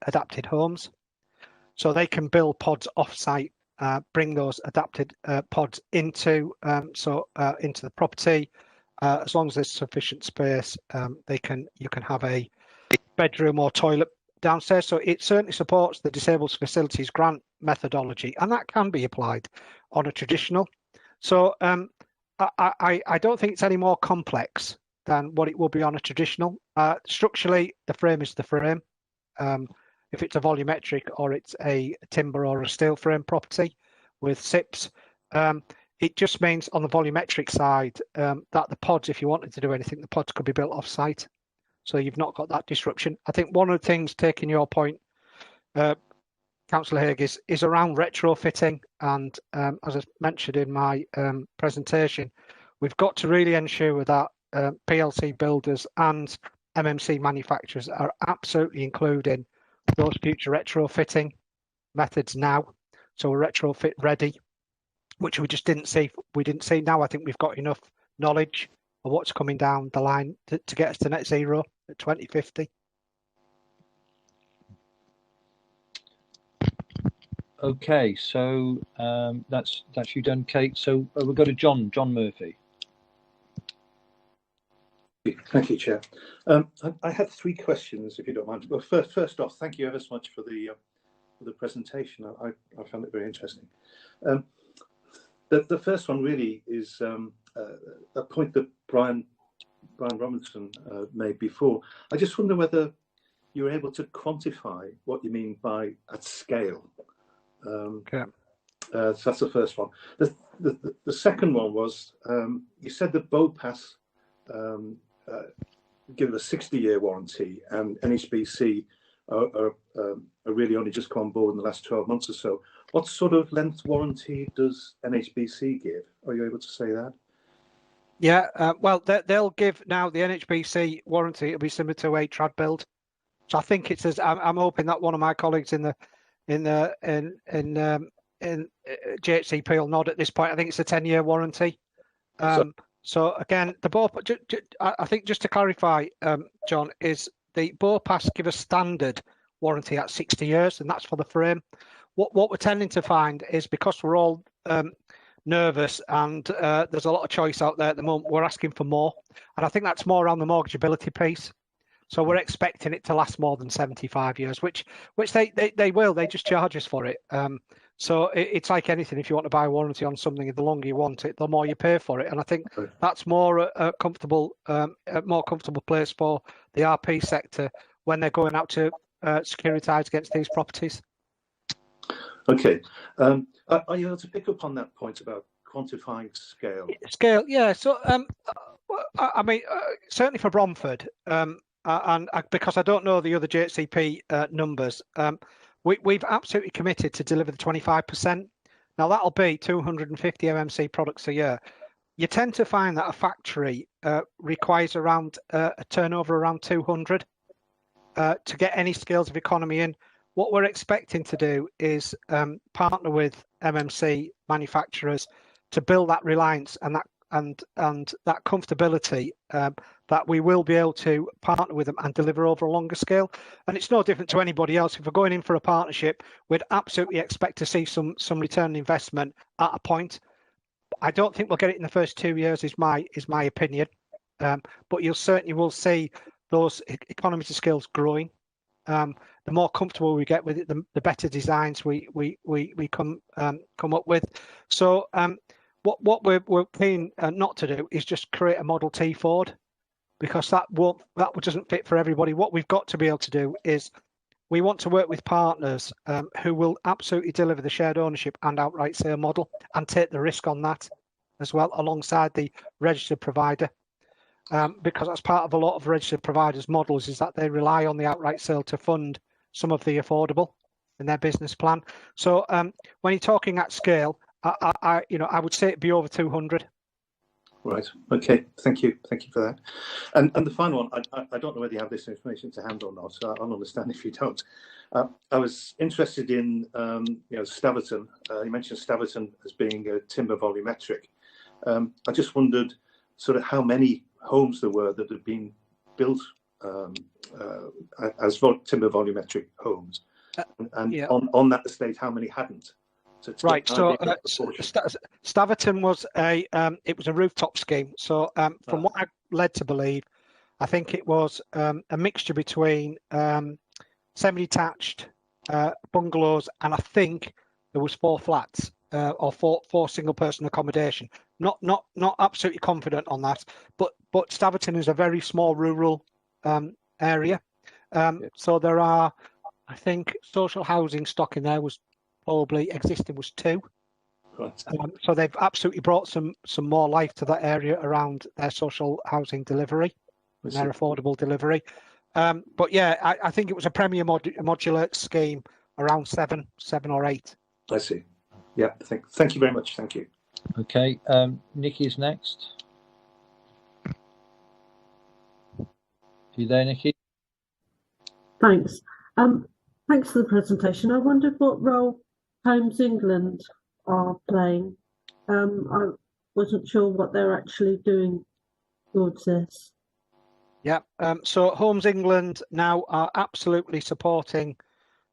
adapted homes. So they can build pods off-site, bring those adapted pods into the property. As long as there's sufficient space, you can have a bedroom or toilet downstairs. So it certainly supports the Disabled Facilities Grant methodology, and that can be applied on a traditional. So I don't think it's any more complex than what it will be on a traditional. Structurally, the frame is the frame. If it's a volumetric or it's a timber or a steel frame property with SIPs, it just means on the volumetric side that the pods, if you wanted to do anything, the pods could be built off site. So you've not got that disruption. I think one of the things, taking your point, Councillor Haig, is around retrofitting. And as I mentioned in my presentation, we've got to really ensure that PLC builders and MMC manufacturers are absolutely including those future retrofitting methods now. So we're retrofit ready, which we just didn't see. We didn't see. Now I think we've got enough knowledge of what's coming down the line to get us to net zero at 2050. Okay, so that's you done, Kate. So we'll go to John Murphy. Thank you, Chair. I had three questions, if you don't mind. Well, first off, thank you ever so much for the presentation. I found it very interesting. The first one really is a point that Brian Robinson made before. I just wonder whether you're able to quantify what you mean by at scale. Okay. So that's the first one. The second one was you said that BOPAS given a 60-year warranty, and NHBC are really only just come on board in the last 12 months or so. What sort of length warranty does NHBC give? Are you able to say that? Yeah, well, they'll give now the NHBC warranty. It'll be similar to a trad build. So I think it's as I'm hoping that one of my colleagues in GHCP will nod at this point. I think it's a 10-year warranty. So again, the BOPAS, I think just to clarify, John, is the BOPAS give a standard warranty at 60 years, and that's for the frame. What we're tending to find is, because we're all nervous and there's a lot of choice out there at the moment, we're asking for more, and I think that's more around the mortgageability piece. So we're expecting it to last more than 75 years, which they will. They just charge us for it. So it's like anything. If you want to buy a warranty on something, the longer you want it, the more you pay for it. And I think that's more a more comfortable place for the RP sector when they're going out to securitise against these properties. Okay. Are you able to pick up on that point about quantifying scale? Scale, yeah. So I mean, certainly for Bromford, because I don't know the other GHCP numbers, we've absolutely committed to deliver the 25%. Now that'll be 250 MMC products a year. You tend to find that a factory requires around a turnover around 200 to get any scales of economy in. What we're expecting to do is partner with MMC manufacturers to build that reliance and that comfortability that we will be able to partner with them and deliver over a longer scale. And it's no different to anybody else. If we're going in for a partnership, we'd absolutely expect to see some return on investment at a point. I don't think we'll get it in the first 2 years, is my opinion. But you certainly will see those economies of scales growing. The more comfortable we get with it, the better designs we come up with. So what we're keen not to do is just create a Model T Ford, because that doesn't fit for everybody. What we've got to be able to do is we want to work with partners who will absolutely deliver the shared ownership and outright sale model and take the risk on that as well, alongside the registered provider. Because that's part of a lot of registered providers' models, is that they rely on the outright sale to fund some of the affordable in their business plan. So when you're talking at scale, I would say it'd be over 200. Right. Okay. Thank you for that. And the final one, I don't know whether you have this information to hand or not. So I'll understand if you don't. I was interested in Staverton. You mentioned Staverton as being a timber volumetric. I just wondered sort of how many homes there were that had been built as timber volumetric homes, and yeah, on that estate, how many hadn't. Right. So Staverton was a rooftop scheme. So from what I'm led to believe, I think it was a mixture between semi-detached bungalows, and I think there was 4 flats or four single-person accommodation. Not absolutely confident on that, but Staverton is a very small rural area. So there are, I think, social housing stock in there was probably existing was 2. Right. So they've absolutely brought some more life to that area around their social housing delivery, and their affordable delivery. But yeah, I think it was a premier modular scheme around 7 or 8. I see. Yeah. Thank you very much. Thank you. Okay. Nikki is next. Are you there, Nikki? Thanks. Thanks for the presentation. I wondered what role Homes England are playing. I wasn't sure what they're actually doing towards this. Yeah, so Homes England now are absolutely supporting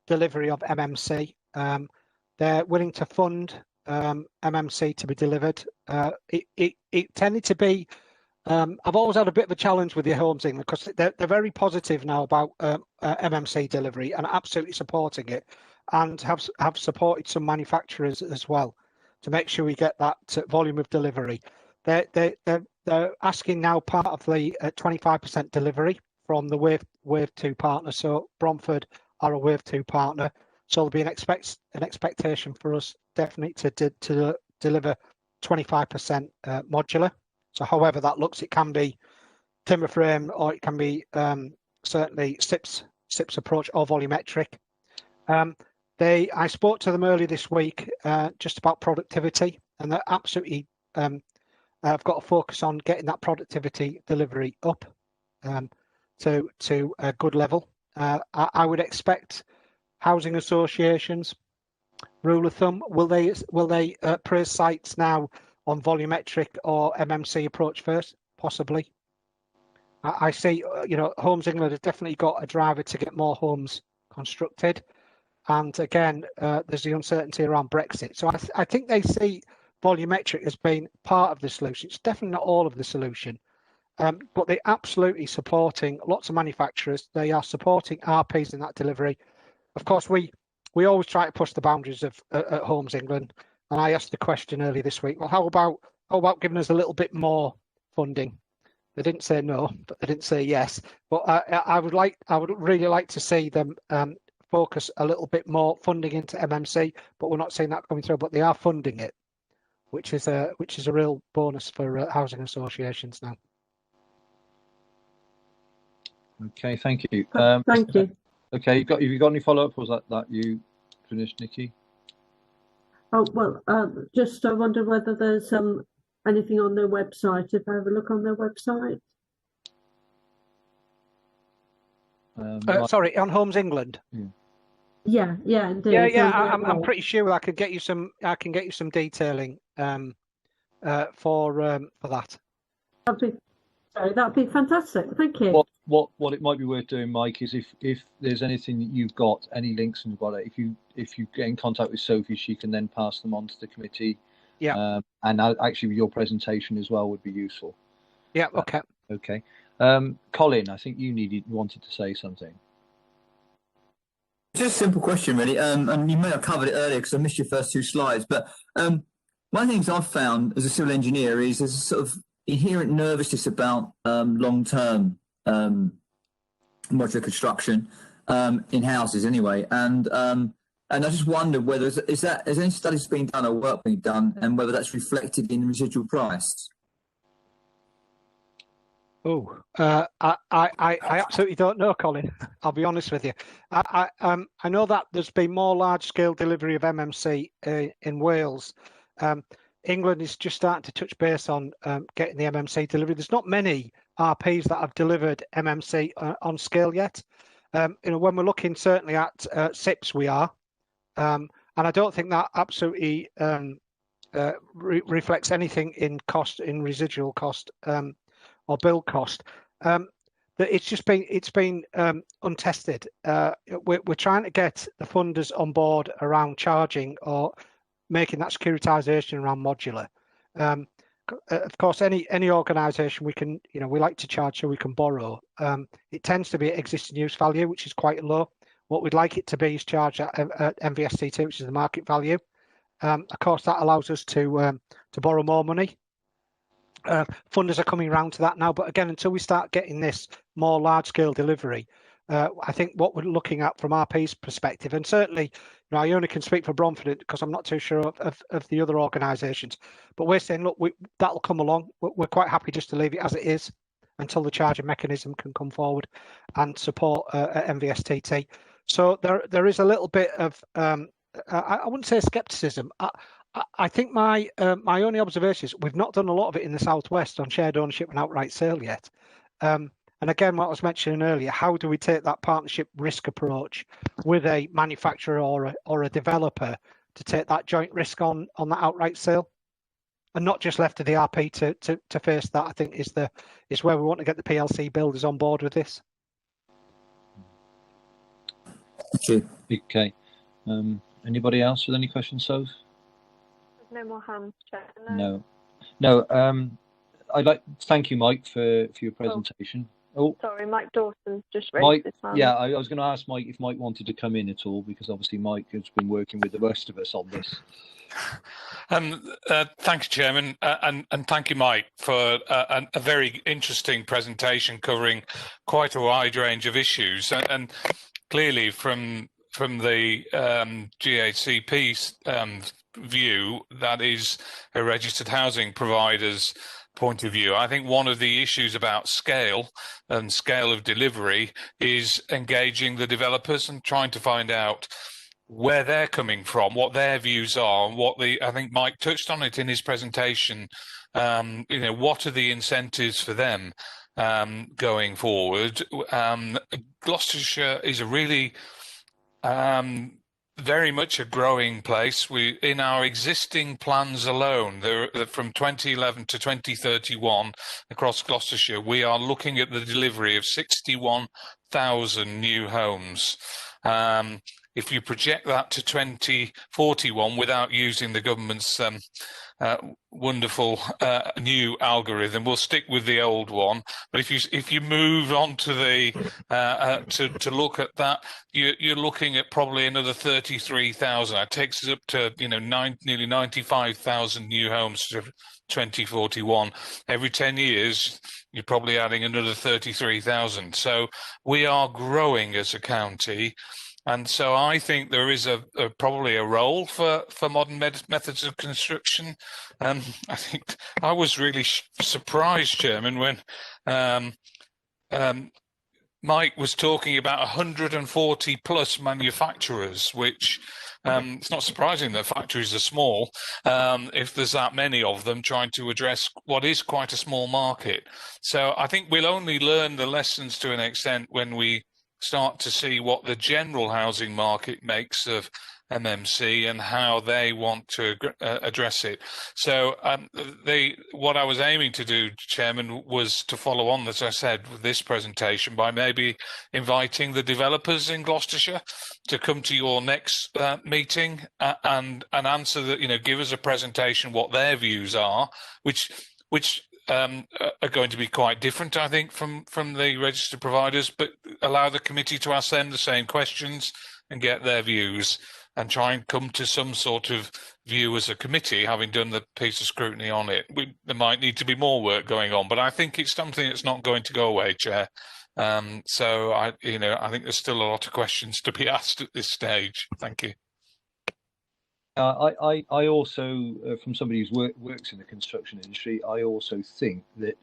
delivery of MMC. They're willing to fund MMC to be delivered. It tended to be, I've always had a bit of a challenge with the Homes England, because they're very positive now about MMC delivery and absolutely supporting it, and have supported some manufacturers as well to make sure we get that volume of delivery. They're asking now part of the 25% delivery from the Wave 2 partner. So Bromford are a Wave 2 partner. So there'll be an expectation for us definitely to deliver 25% modular. So however that looks, it can be timber frame, or it can be certainly SIP's approach or volumetric. I spoke to them earlier this week just about productivity, and they're absolutely have got a focus on getting that productivity delivery up to a good level. I would expect housing associations, rule of thumb, will they praise sites now on volumetric or MMC approach first? Possibly. I see, Homes England has definitely got a driver to get more homes constructed. And again, there's the uncertainty around Brexit. So I think they see volumetric as being part of the solution. It's definitely not all of the solution. But they're absolutely supporting lots of manufacturers. They are supporting RPs in that delivery. Of course, we always try to push the boundaries of at Homes England. And I asked the question earlier this week, well, how about giving us a little bit more funding? They didn't say no, but they didn't say yes. But I would really like to see them focus a little bit more funding into MMC, but we're not seeing that coming through. But they are funding it, which is a real bonus for housing associations now. Okay, thank you. Thank you. Okay, have you got any follow up? Was that you finished, Nikki? Oh well, just I wonder whether there's anything on their website. If I have a look on their website. Sorry, on Homes England. Yeah, indeed. Yeah. I'm pretty sure I can get you some. I can get you some detailing for that. That'd be fantastic. Thank you. What it might be worth doing, Mike, is if there's anything that you've got, any links and you've got it, if you get in contact with Sophie, she can then pass them on to the committee. Yeah. And actually, your presentation as well would be useful. Yeah. Okay. Okay. Colin, I think you wanted to say something. Just a simple question, really. And you may have covered it earlier because I missed your first two slides. But one of the things I've found as a civil engineer is there's a sort of inherent nervousness about long-term modular construction in houses, anyway. And I just wonder whether has any studies being done or work being done, and whether that's reflected in residual price. Oh, I absolutely don't know, Colin. I'll be honest with you. I know that there's been more large-scale delivery of MMC in Wales. England is just starting to touch base on getting the MMC delivery. There's not many RPs that have delivered MMC on scale yet. When we're looking certainly at SIPs, we are, and I don't think that absolutely reflects anything in cost, in residual cost. Or build cost. It's been untested. We're trying to get the funders on board around charging or making that securitization around modular. Of course, any organisation we like to charge so we can borrow. It tends to be at existing use value, which is quite low. What we'd like it to be is charged at MVST2, which is the market value. Of course, that allows us to borrow more money. Funders are coming around to that now, but again, until we start getting this more large-scale delivery, I think what we're looking at from RP's perspective, and certainly, I only can speak for Bromford because I'm not too sure of the other organisations, but we're saying, look, that'll come along. We're quite happy just to leave it as it is until the charging mechanism can come forward and support MVSTT. So there is a little bit of, I wouldn't say scepticism. I think my only observation is we've not done a lot of it in the Southwest on shared ownership and outright sale yet. And again, what I was mentioning earlier, how do we take that partnership risk approach with a manufacturer or a developer to take that joint risk on that outright sale, and not just left to the RP to face that? I think is where we want to get the PLC builders on board with this. Okay. Anybody else with any questions, Soph? No more hands, Chair. No. I'd like to thank you, Mike, for your presentation. Oh, sorry, Mike Dawson's just raised his hand. Yeah, I was going to ask Mike if Mike wanted to come in at all, because obviously Mike has been working with the rest of us on this. Thank you, Chairman, and thank you, Mike, for a very interesting presentation covering quite a wide range of issues. And clearly, from the GHCP's view, that is, registered housing providers point of view. I think one of the issues about scale and scale of delivery is engaging the developers and trying to find out where they're coming from, what their views are, and I think Mike touched on it in his presentation. What are the incentives for them going forward? Gloucestershire is a really very much a growing place. In our existing plans alone, from 2011 to 2031 across Gloucestershire, we are looking at the delivery of 61,000 new homes. If you project that to 2041 without using the government's wonderful new algorithm, we'll stick with the old one. But if you move on to the to look at that, you're looking at probably another 33,000. That takes us up to nearly 95,000 new homes to 2041. Every 10 years, you're probably adding another 33,000. So we are growing as a county. And so I think there is probably a role for modern methods of construction. I think I was really surprised, Chairman, when Mike was talking about 140 plus manufacturers, which it's not surprising that factories are small if there's that many of them trying to address what is quite a small market. So I think we'll only learn the lessons to an extent when we start to see what the general housing market makes of MMC and how they want to address it. So what I was aiming to do, Chairman, was to follow on, as I said, with this presentation by maybe inviting the developers in Gloucestershire to come to your next meeting and answer that, give us a presentation what their views are, which are going to be quite different, I think, from the registered providers, but allow the committee to ask them the same questions and get their views and try and come to some sort of view as a committee, having done the piece of scrutiny on it. There might need to be more work going on, but I think it's something that's not going to go away, Chair. So I think there's still a lot of questions to be asked at this stage. Thank you. I also, from somebody who works in the construction industry, I also think that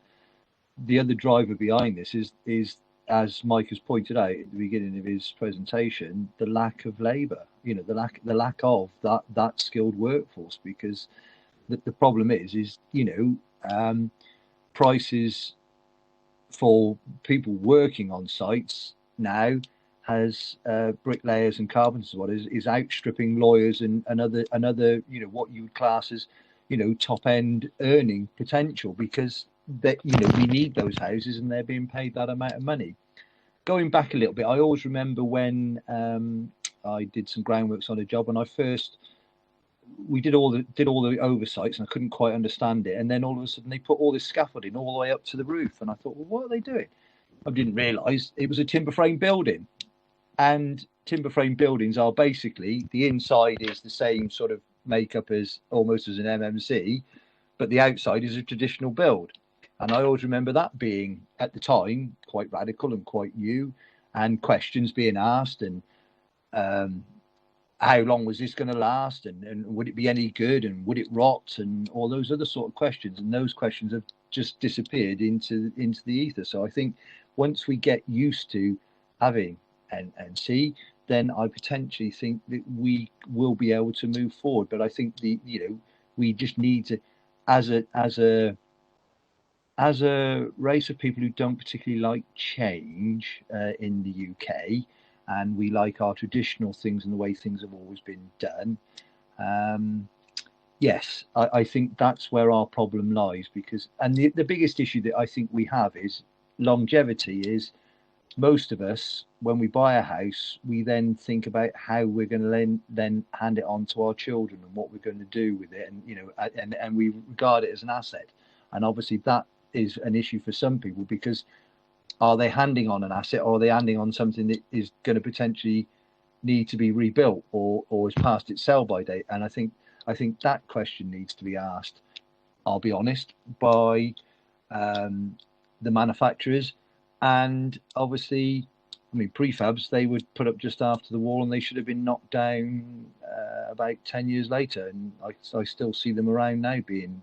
the other driver behind this is, as Mike has pointed out at the beginning of his presentation, the lack of labour. The lack of that skilled workforce, because the problem is prices for people working on sites now has bricklayers and carpenters is outstripping lawyers and another what you would class as top end earning potential, because that we need those houses and they're being paid that amount of money. Going back a little bit, I always remember when I did some groundworks on a job, and we did all the oversights, and I couldn't quite understand it, and then all of a sudden they put all this scaffolding all the way up to the roof, and I thought, well, what are they doing? I didn't realise it was a timber frame building. And timber frame buildings are basically, the inside is the same sort of makeup as almost as an MMC, but the outside is a traditional build. And I always remember that being, at the time, quite radical and quite new, and questions being asked, and how long was this going to last, and would it be any good, and would it rot, and all those other sort of questions. And those questions have just disappeared into the ether. So I think once we get used to having NC, then I potentially think that we will be able to move forward. But I think we just need to, as a race of people who don't particularly like change in the UK, and we like our traditional things and the way things have always been done. Yes, I think that's where our problem lies, because the biggest issue that I think we have is longevity. Is most of us, when we buy a house, we then think about how we're going to then hand it on to our children and what we're going to do with it, and we regard it as an asset. And obviously that is an issue for some people, because are they handing on an asset, or are they handing on something that is going to potentially need to be rebuilt or is past its sell-by date? And I think that question needs to be asked, I'll be honest, by the manufacturers. And obviously, I mean, prefabs, they would put up just after the war, and they should have been knocked down about 10 years later. And I still see them around now being,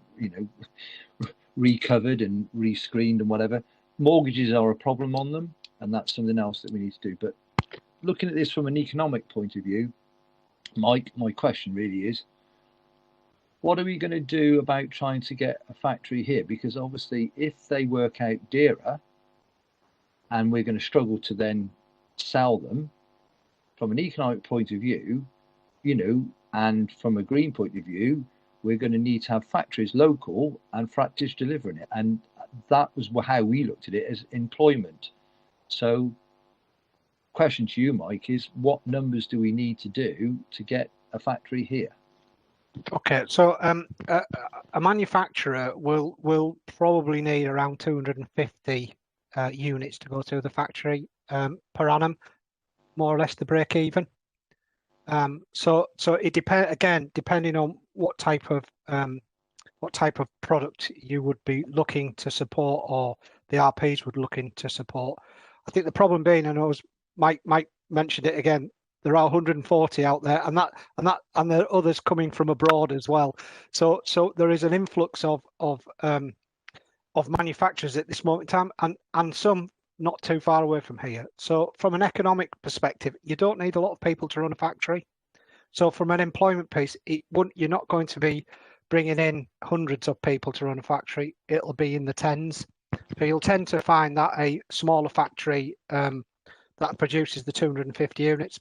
recovered and rescreened and whatever. Mortgages are a problem on them, and that's something else that we need to do. But looking at this from an economic point of view, Mike, my question really is, what are we going to do about trying to get a factory here? Because obviously, if they work out dearer, and we're going to struggle to then sell them, from an economic point of view, you know, and from a green point of view, we're going to need to have factories local and factories delivering it. And that was how we looked at it, as employment. So question to you, Mike, is what numbers do we need to do to get a factory here? Okay, so a manufacturer will probably need around 250 units to go through the factory per annum, more or less, to break even. So it depending on what type of product you would be looking to support, or the RPs would looking to support. I think the problem being, and I was Mike mentioned it again, there are 140 out there, and there are others coming from abroad as well. So there is an influx of manufacturers at this moment in time, and some not too far away from here. So from an economic perspective, you don't need a lot of people to run a factory. So from an employment piece, you're not going to be bringing in hundreds of people to run a factory. It'll be in the tens. So you'll tend to find that a smaller factory that produces the 250 units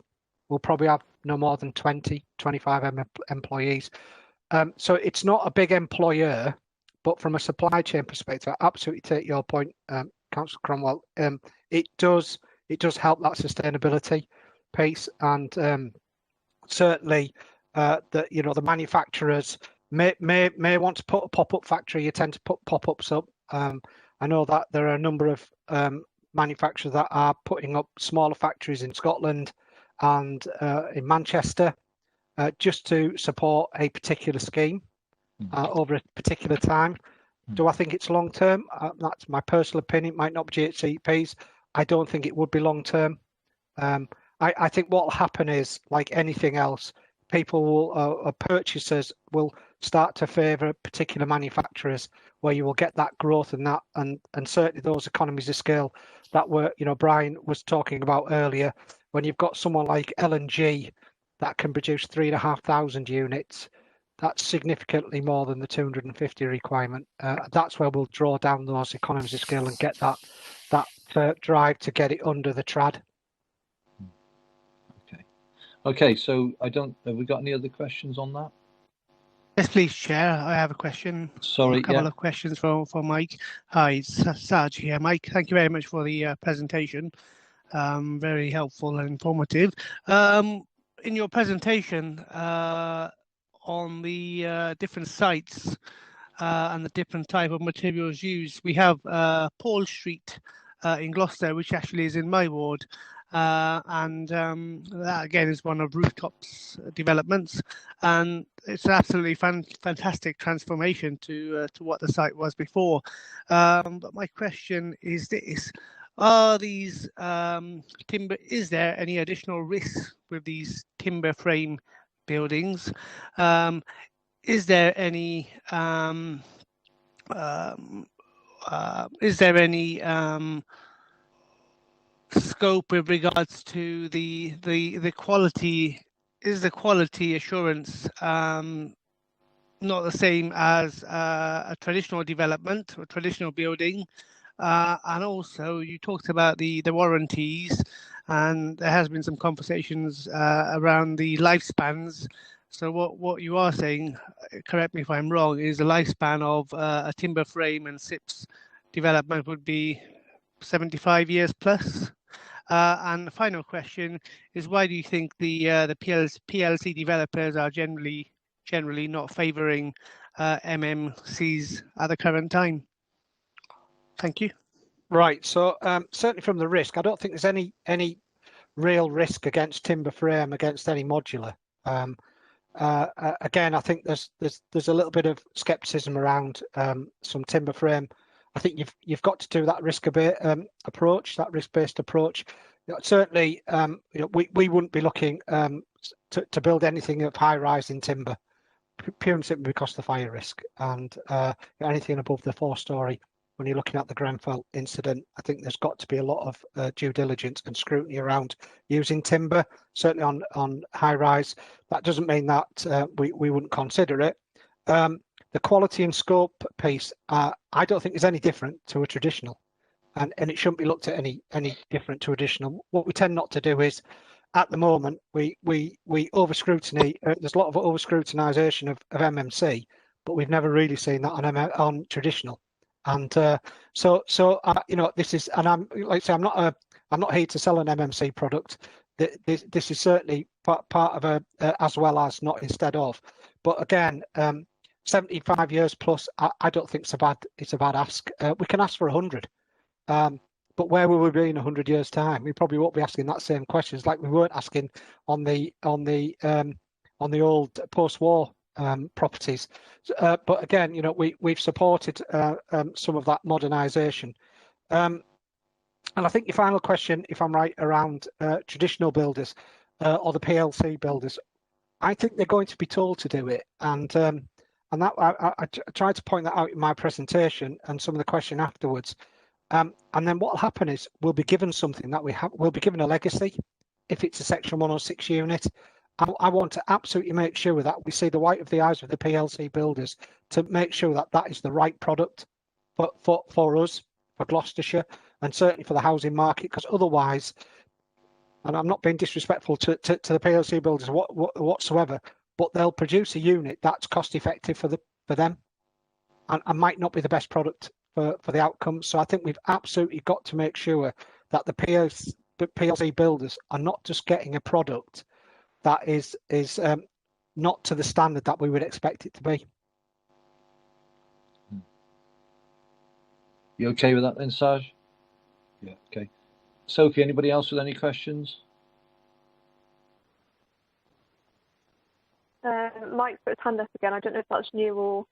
will probably have no more than 20, 25 employees. So it's not a big employer, but from a supply chain perspective, I absolutely take your point, Councillor Cromwell. It does help that sustainability piece, and certainly the manufacturers may want to put a pop-up factory. You tend to put pop-ups up. I know that there are a number of manufacturers that are putting up smaller factories in Scotland and in Manchester, just to support a particular scheme over a particular time. Do I think it's long term? That's my personal opinion. It might not be GHCPs. I don't think it would be long term. I think what will happen is, like anything else, people will, purchasers will start to favour particular manufacturers, where you will get that growth and that, and certainly those economies of scale that were, Brian was talking about earlier. When you've got someone like L&G that can produce 3,500 units, that's significantly more than the 250 requirement. That's where we'll draw down those economies of scale and get that drive to get it under the trad. Okay. So have we got any other questions on that? Yes, please, Chair. I have a question. Sorry, a couple of questions for Mike. Hi, it's Sarge here. Mike, thank you very much for the presentation. Very helpful and informative. In your presentation on the different sites and the different type of materials used, we have Paul Street in Gloucester, which actually is in my ward. And that again is one of Rooftop's developments, and it's an absolutely fantastic transformation to what the site was before. But my question is this: are these timber? Is there any additional risk with these timber frame buildings? Is there any scope with regards to the quality? Is the quality assurance not the same as a traditional development or traditional building? And also, you talked about the warranties, and there has been some conversations around the lifespans. So what you are saying, correct me if I'm wrong, is the lifespan of a timber frame and SIPs development would be 75 years plus? And the final question is, why do you think the PLC developers are generally not favouring MMCs at the current time? Thank you. Right. So certainly from the risk, I don't think there's any real risk against timber frame against any modular. Again, I think there's a little bit of scepticism around some timber frame. I think you've got to do that risk-based approach. Certainly, we wouldn't be looking to build anything of high rise in timber. pure and simply because of the fire risk, and anything above the 4-storey, when you're looking at the Grenfell incident, I think there's got to be a lot of due diligence and scrutiny around using timber, certainly on high rise. That doesn't mean that we wouldn't consider it. The quality and scope piece, I don't think is any different to a traditional, and it shouldn't be looked at any different to a traditional. What we tend not to do is, at the moment, we over scrutiny. There's a lot of over scrutinization of MMC, but we've never really seen that on traditional. And so this is, and I'm like I say, I'm not here to sell an MMC product. This is certainly part of a as well as, not instead of. But again, 75 years plus, I don't think it's a bad ask. We can ask for 100. But where will we be in 100 years' time? We probably won't be asking that same questions like we weren't asking on the old post-war properties. But again, we've supported some of that modernisation. And I think your final question, if I'm right, around traditional builders or the PLC builders, I think they're going to be told to do it, and that I tried to point that out in my presentation and some of the question afterwards. And then what will happen is we'll be given something that we'll be given a legacy if it's a Section 106 unit. I want to absolutely make sure that we see the white of the eyes of the PLC builders to make sure that that is the right product for us, for Gloucestershire, and certainly for the housing market, because otherwise, and I'm not being disrespectful to the PLC builders whatsoever, but they'll produce a unit that's cost effective for them and might not be the best product for the outcome. So I think we've absolutely got to make sure that the PLC builders are not just getting a product that is not to the standard that we would expect it to be. You okay with that then, Saj? Yeah, okay. Sophie, anybody else with any questions? Mike put his hand up again. I don't know if that's new or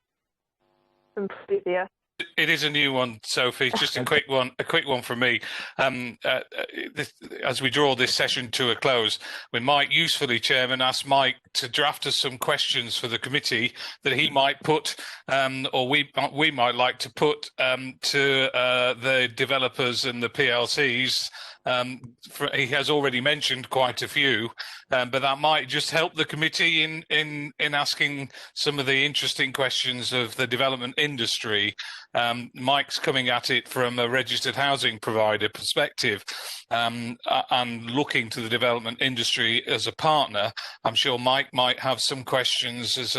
from previous. It is a new one, Sophie. Just a quick one from me. As we draw this session to a close, we might usefully, Chairman, ask Mike to draft us some questions for the committee that he might put, or we might like to put to the developers and the PLCs. He has already mentioned quite a few, but that might just help the committee in asking some of the interesting questions of the development industry. Mike's coming at it from a registered housing provider perspective, and looking to the development industry as a partner. I'm sure Mike might have some questions as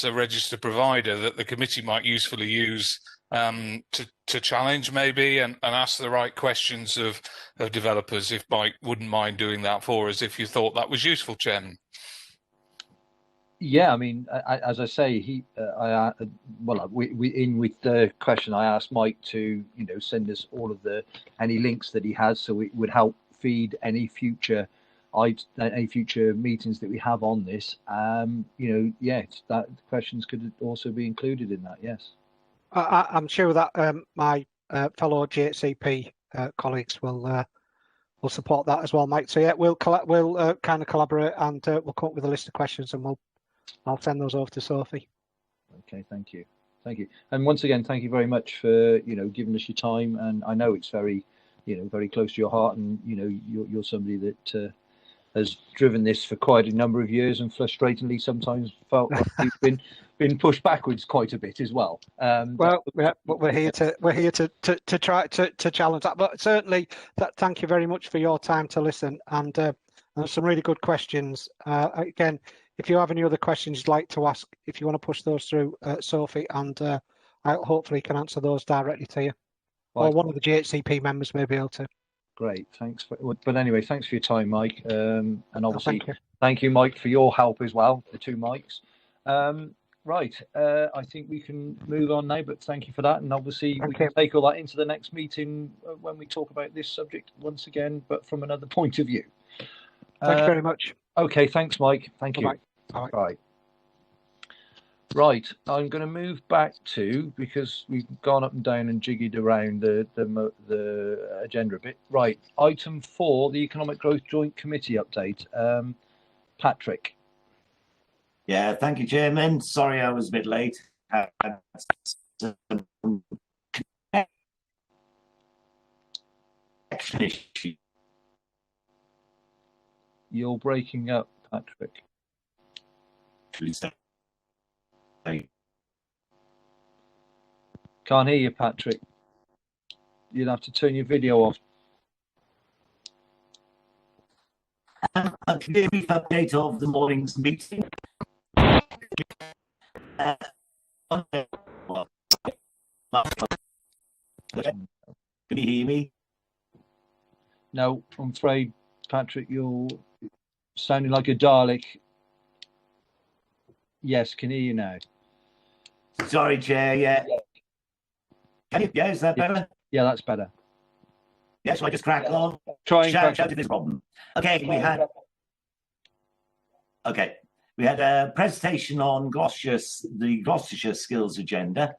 a registered provider that the committee might usefully use to challenge maybe and ask the right questions of developers, if Mike wouldn't mind doing that for us, if you thought that was useful, Chairman. Yeah, I mean, as I say, with the question, I asked Mike to, send us all of any links that he has, so it would help feed any future meetings that we have on this. That questions could also be included in that. Yes, I'm sure that my fellow GHCP colleagues will support that as well, Mike. So yeah, we'll kind of collaborate, and we'll come up with a list of questions, and I'll send those over to Sophie. Okay, thank you. And once again, thank you very much for giving us your time. And I know it's very very close to your heart, and you're somebody that has driven this for quite a number of years, and frustratingly sometimes felt like you've been pushed backwards quite a bit as well. But we're here to try to challenge that. But certainly, thank you very much for your time to listen, and some really good questions. Again, if you have any other questions you'd like to ask, if you want to push those through, Sophie, and I hopefully can answer those directly to you, or one of the GHCP members may be able to. Great, thanks. But anyway, thanks for your time, Mike. And obviously, thank you, Mike, for your help as well, the two Mikes. Right, I think we can move on now, but thank you for that. And obviously, we can take all that into the next meeting when we talk about this subject once again, but from another point of view. Thank you very much. Okay, thanks, Mike. Thank you. Bye. Right, I'm going to move back to, because we've gone up and down and jiggied around the agenda a bit. Right, item 4, the Economic Growth Joint Committee update. Patrick. Yeah, thank you, Chairman. Sorry I was a bit late. You're breaking up, Patrick. Can't hear you, Patrick. You'll have to turn your video off. Can you give me an update of the morning's meeting? Can you hear me? No, I'm afraid, Patrick, you're sounding like a Dalek. Yes, can hear you now. Sorry, Chair, yeah. Yeah, is that better? Yeah, that's better. Yeah, shall I just crack on? Try and shout if there's a problem. Okay, we had a presentation on the Gloucestershire Skills Agenda.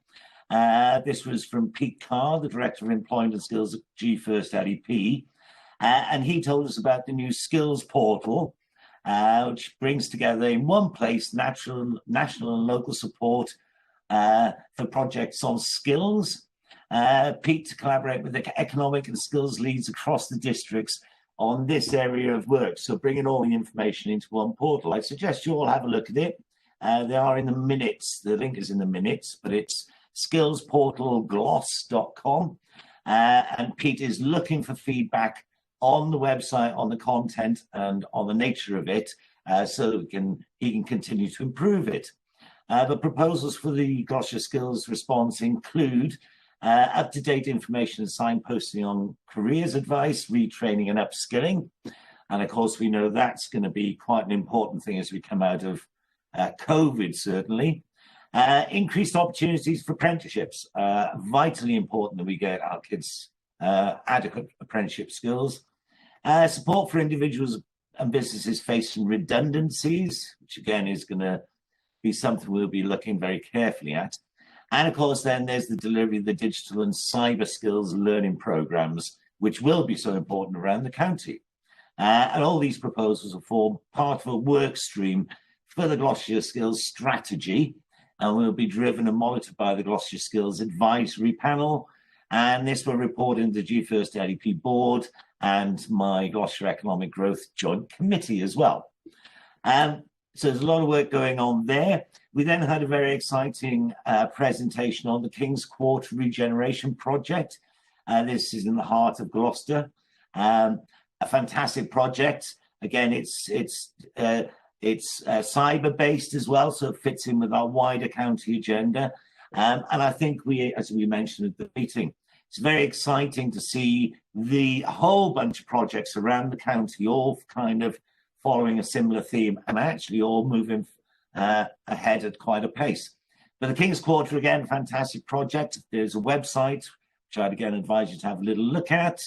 This was from Pete Carr, the Director of Employment and Skills at G1st LEP. And he told us about the new skills portal, which brings together in one place national and local support for projects on skills. Pete to collaborate with the economic and skills leads across the districts on this area of work. So bringing all the information into one portal. I suggest you all have a look at it. They are in the minutes. The link is in the minutes, but it's skillsportalgloss.com. And Pete is looking for feedback on the website, on the content and on the nature of it, so that he can continue to improve it. The proposals for the Gloucestershire Skills response include up-to-date information and signposting on careers advice, retraining and upskilling. And of course, we know that's going to be quite an important thing as we come out of COVID, certainly. Increased opportunities for apprenticeships, vitally important that we get our kids adequate apprenticeship skills. Support for individuals and businesses facing redundancies, which again is going to be something we'll be looking very carefully at. And of course, then there's the delivery of the digital and cyber skills learning programs, which will be so important around the county. And all these proposals will form part of a work stream for the Gloucestershire Skills strategy, and will be driven and monitored by the Gloucestershire Skills Advisory Panel. And this will report in the G1st LEP board and my Gloucestershire Economic Growth Joint Committee as well. So there's a lot of work going on there. We then had a very exciting presentation on the King's Quarter Regeneration Project. This is in the heart of Gloucester. A fantastic project. Again, it's cyber-based as well, so it fits in with our wider county agenda. And I think as we mentioned at the meeting, it's very exciting to see the whole bunch of projects around the county all kind of following a similar theme and actually all moving ahead at quite a pace. But the King's Quarter, again, fantastic project. There's a website, which I'd again advise you to have a little look at.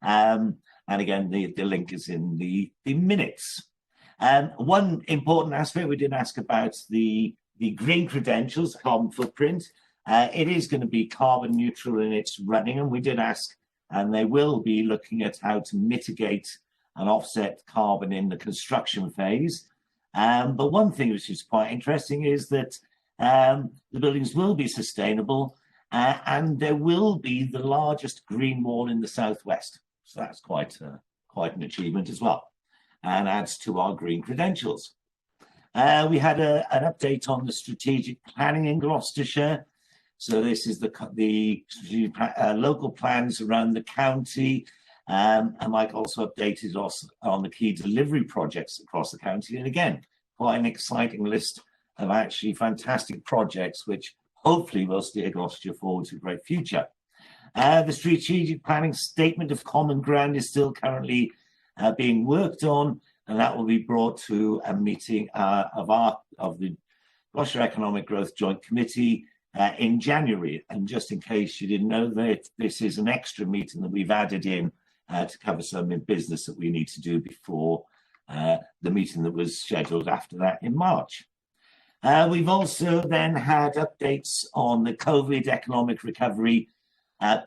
And again, the link is in the minutes. One important aspect, we did ask about the green credentials, carbon footprint. It is going to be carbon neutral in its running, and we did ask, and they will be looking at how to mitigate and offset carbon in the construction phase. But one thing which is quite interesting is that the buildings will be sustainable, and there will be the largest green wall in the southwest. So that's quite an achievement as well, and adds to our green credentials. We had an update on the strategic planning in Gloucestershire. So this is the local plans around the county. And Mike also updated us on the key delivery projects across the county. And again, quite an exciting list of actually fantastic projects, which hopefully will steer Gloucestershire forward to a great future. The strategic planning statement of common ground is still currently being worked on, and that will be brought to a meeting of the Gloucestershire Economic Growth Joint Committee in January. And just in case you didn't know, that this is an extra meeting that we've added in to cover some business that we need to do before the meeting that was scheduled after that in March. We've also then had updates on the COVID economic recovery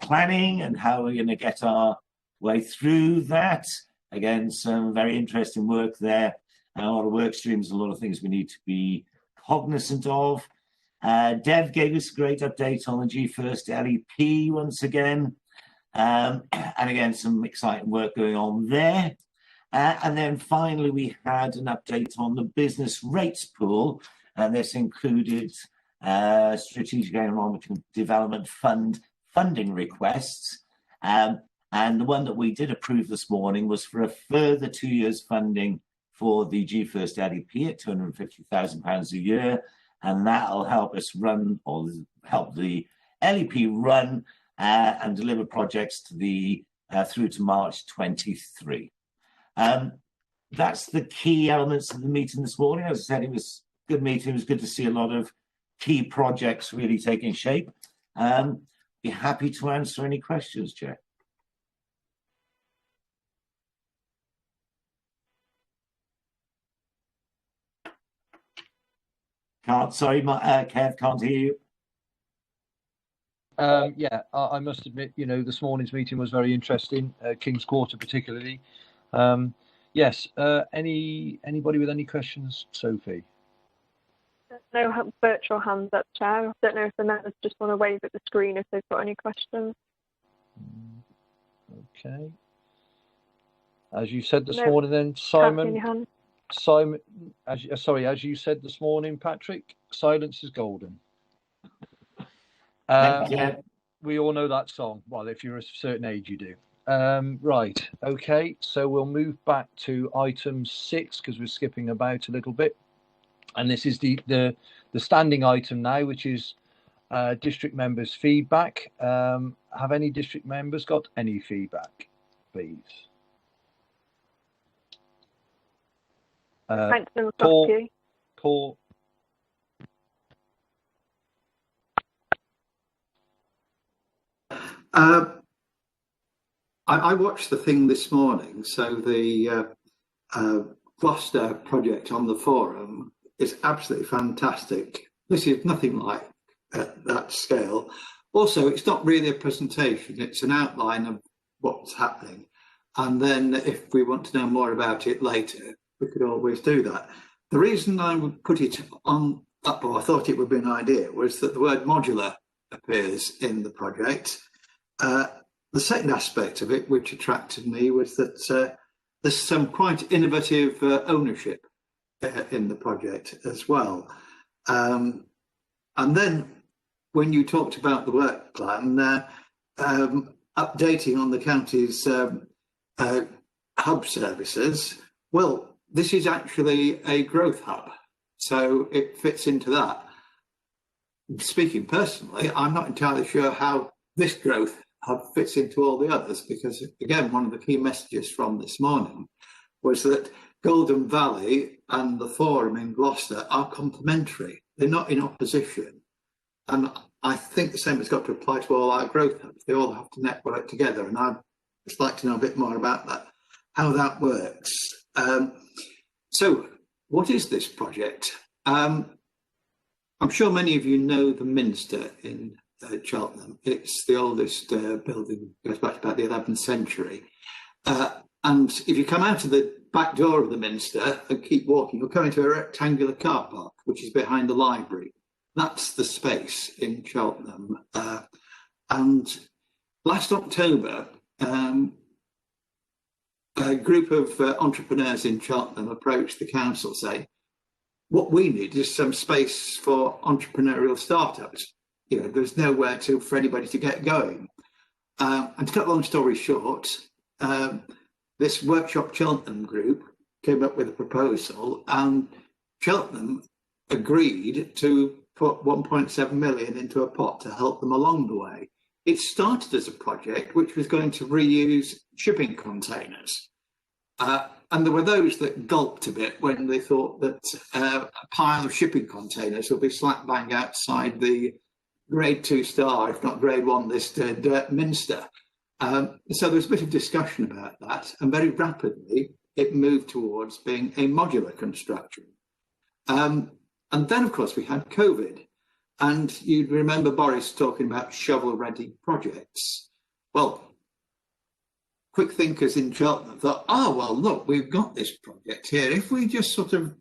planning and how we're going to get our way through that. Again, some very interesting work there. a lot of work streams, a lot of things we need to be cognizant of. Dev gave us a great update on the G1st LEP once again. And again, some exciting work going on there. And then finally, we had an update on the business rates pool, and this included Strategic Environmental Development Fund funding requests. And the one that we did approve this morning was for a further 2 years funding for the G1st LEP at £250,000 a year. And that'll help us run, or help the LEP run and deliver projects to the through to March 23. That's the key elements of the meeting this morning. As I said, it was a good meeting. It was good to see a lot of key projects really taking shape. Be happy to answer any questions, Chair. Sorry, Kev, can't hear you. Yeah, I must admit, this morning's meeting was very interesting, King's Quarter particularly. Yes, anybody with any questions? Sophie? No virtual hands up, Chair. I don't know if the members just want to wave at the screen if they've got any questions. Okay. As you said this morning then, Simon, as you said this morning, Patrick, silence is golden. We all know that song. Well, if you're a certain age, you do. Right. Okay. So we'll move back to item 6 because we're skipping about a little bit, and this is the standing item now, which is district members' feedback. Have any district members got any feedback, please? Paul. I watched the thing this morning, so the Gloucester project on the forum is absolutely fantastic. This is nothing like that scale. Also, it's not really a presentation, it's an outline of what's happening. And then if we want to know more about it later, we could always do that. The reason I would put it on up, or I thought it would be an idea, was that the word modular appears in the project. The second aspect of it, which attracted me, was that there's some quite innovative ownership in the project as well. And then when you talked about the work plan, updating on the county's hub services, well, this is actually a growth hub, so it fits into that. Speaking personally, I'm not entirely sure how this growth hub fits into all the others, because again, one of the key messages from this morning was that Golden Valley and the forum in Gloucester are complementary. They're not in opposition. And I think the same has got to apply to all our growth hubs. They all have to network together. And I'd just like to know a bit more about that, how that works. So what is this project? I'm sure many of you know the Minster in Cheltenham. It's the oldest building, goes back to about the 11th century. And if you come out of the back door of the Minster and keep walking, you'll come into a rectangular car park, which is behind the library. That's the space in Cheltenham. And last October, a group of entrepreneurs in Cheltenham approached the council saying, what we need is some space for entrepreneurial startups. There's nowhere for anybody to get going. And to cut a long story short, this Workshop Cheltenham group came up with a proposal, and Cheltenham agreed to put 1.7 million into a pot to help them along the way. It started as a project which was going to reuse shipping containers. And there were those that gulped a bit when they thought that a pile of shipping containers would be slap bang outside the grade 2 star, if not grade 1 listed Minster. So there was a bit of discussion about that, and very rapidly it moved towards being a modular construction. And then, of course, we had COVID. And you'd remember Boris talking about shovel-ready projects. Well, quick thinkers in Cheltenham thought, oh, well, look, we've got this project here. If we just sort of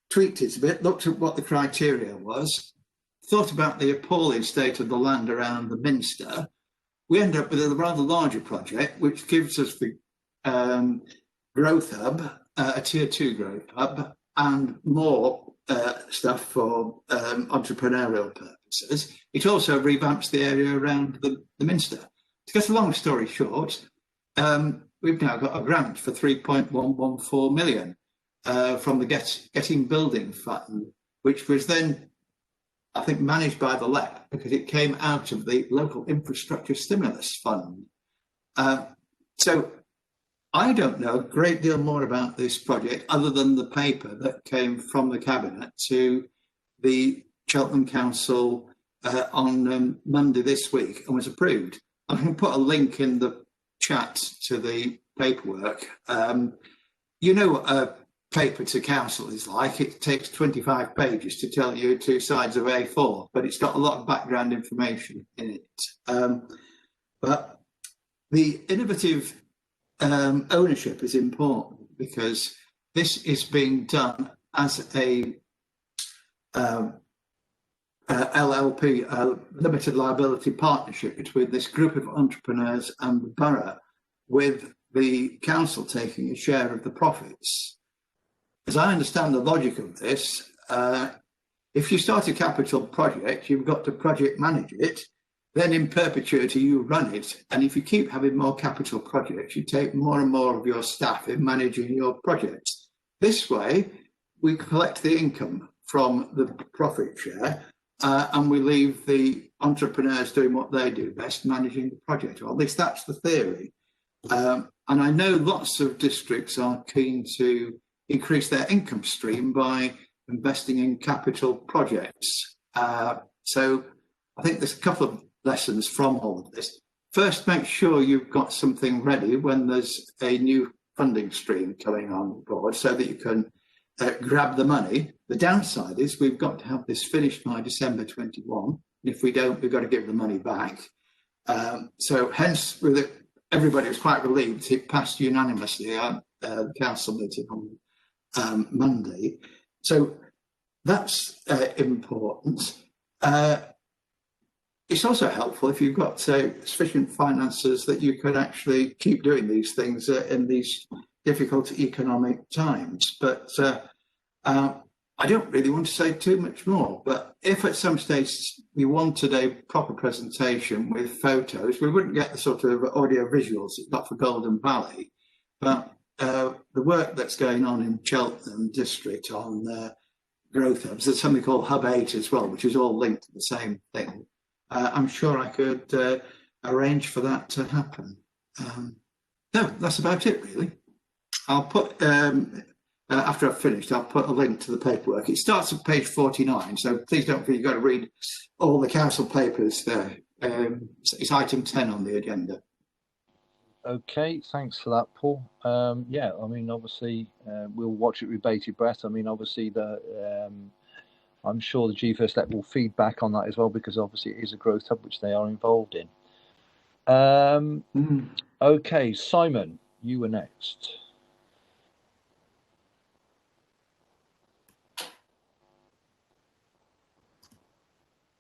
tweaked it a bit, looked at what the criteria was, thought about the appalling state of the land around the Minster, we end up with a rather larger project, which gives us the growth hub, a tier 2 growth hub, and more stuff for entrepreneurial purposes. It also revamps the area around the Minster. To get a long story short, we've now got a grant for 3.114 million from the Getting Building Fund, which was then, I think, managed by the LEP because it came out of the Local Infrastructure Stimulus Fund. So I don't know a great deal more about this project other than the paper that came from the Cabinet to the Cheltenham Council on Monday this week and was approved. I can put a link in the chat to the paperwork. You know what a paper to council is like. It takes 25 pages to tell you 2 sides of A4, but it's got a lot of background information in it. But the innovative ownership is important because this is being done as a LLP, limited liability partnership between this group of entrepreneurs and the borough, with the council taking a share of the profits. As I understand the logic of this, if you start a capital project, you've got to project manage it, then in perpetuity you run it, and if you keep having more capital projects, you take more and more of your staff in managing your projects. This way, we collect the income from the profit share, and we leave the entrepreneurs doing what they do best, managing the project, or at least that's the theory. And I know lots of districts are keen to increase their income stream by investing in capital projects. So I think there's a couple of lessons from all of this. First, make sure you've got something ready when there's a new funding stream coming on board so that you can grab the money. The downside is we've got to have this finished by December 21. If we don't, we've got to give the money back. So hence, everybody was quite relieved. It passed unanimously at the council meeting on Monday. So that's important. It's also helpful if you've got sufficient finances that you can actually keep doing these things in these difficult economic times. But I don't really want to say too much more. But if at some stage we wanted a proper presentation with photos, we wouldn't get the sort of audio visuals it's got for Golden Valley. But the work that's going on in Cheltenham district on growth hubs, there's something called Hub 8 as well, which is all linked to the same thing. I'm sure I could arrange for that to happen. No, that's about it, really. I'll put, after I've finished, I'll put a link to the paperwork. It starts at page 49, so please don't feel you've got to read all the council papers there. It's item 10 on the agenda. Okay, thanks for that, Paul. Yeah, I mean, obviously, we'll watch it with bated breath. I mean, obviously, I'm sure the G1 LEP will feed back on that as well, because obviously it is a growth hub which they are involved in. Okay, Simon, you were next.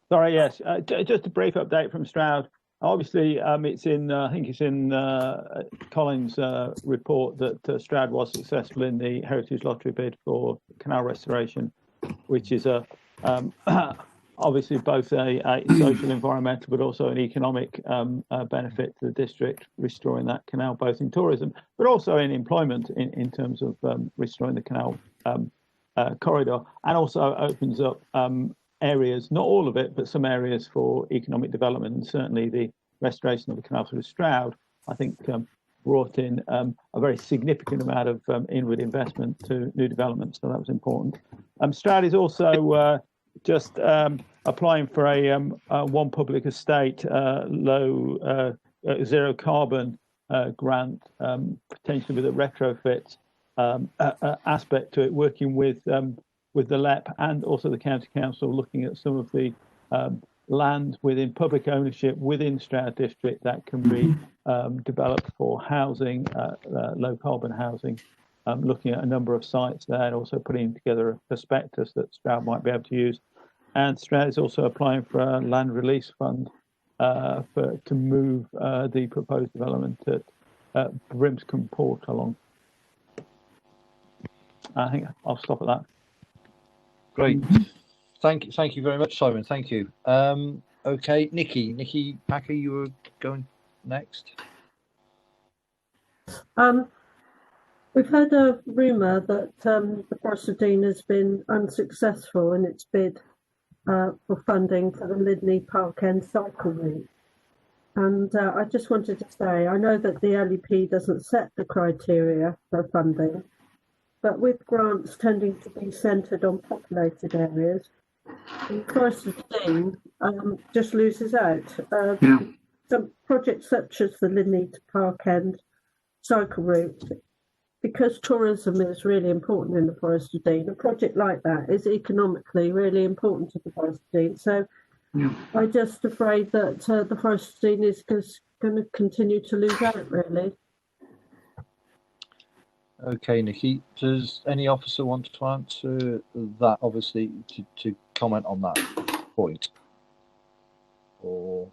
Sorry, yes. Just a brief update from Stroud. Obviously, it's in. I think it's in Colin's report that Stroud was successful in the Heritage Lottery bid for canal restoration, which is obviously both a social, environmental, but also an economic benefit to the district, restoring that canal, both in tourism, but also in employment in terms of restoring the canal corridor, and also opens up areas, not all of it, but some areas for economic development. And certainly the restoration of the canal through Stroud, I think, brought in a very significant amount of inward investment to new development. So that was important. Stroud is also just applying for a one public estate low zero carbon grant, potentially with a retrofit aspect to it, working with the LEP and also the County Council, looking at some of the land within public ownership within Stroud District that can be developed for housing, low carbon housing, looking at a number of sites there and also putting together a prospectus that Stroud might be able to use. And Stroud is also applying for a land release fund to move the proposed development at Brimscombe Port along. I think I'll stop at that. Great. Thank you very much, Simon. Thank you. Okay, Nikki Packer, you were going next. We've heard a rumour that the Forest of Dean has been unsuccessful in its bid for funding for the Lydney Park End cycle route. And I just wanted to say, I know that the LEP doesn't set the criteria for funding, but with grants tending to be centred on populated areas, the Forest of Dean just loses out. Some projects such as the Lydney Park End cycle route, because tourism is really important in the Forest of Dean, a project like that is economically really important to the Forest of Dean. So I'm just afraid that the Forest of Dean is going to continue to lose out, really. Okay, Nikki, does any officer want to answer that, obviously, to comment on that point? Or...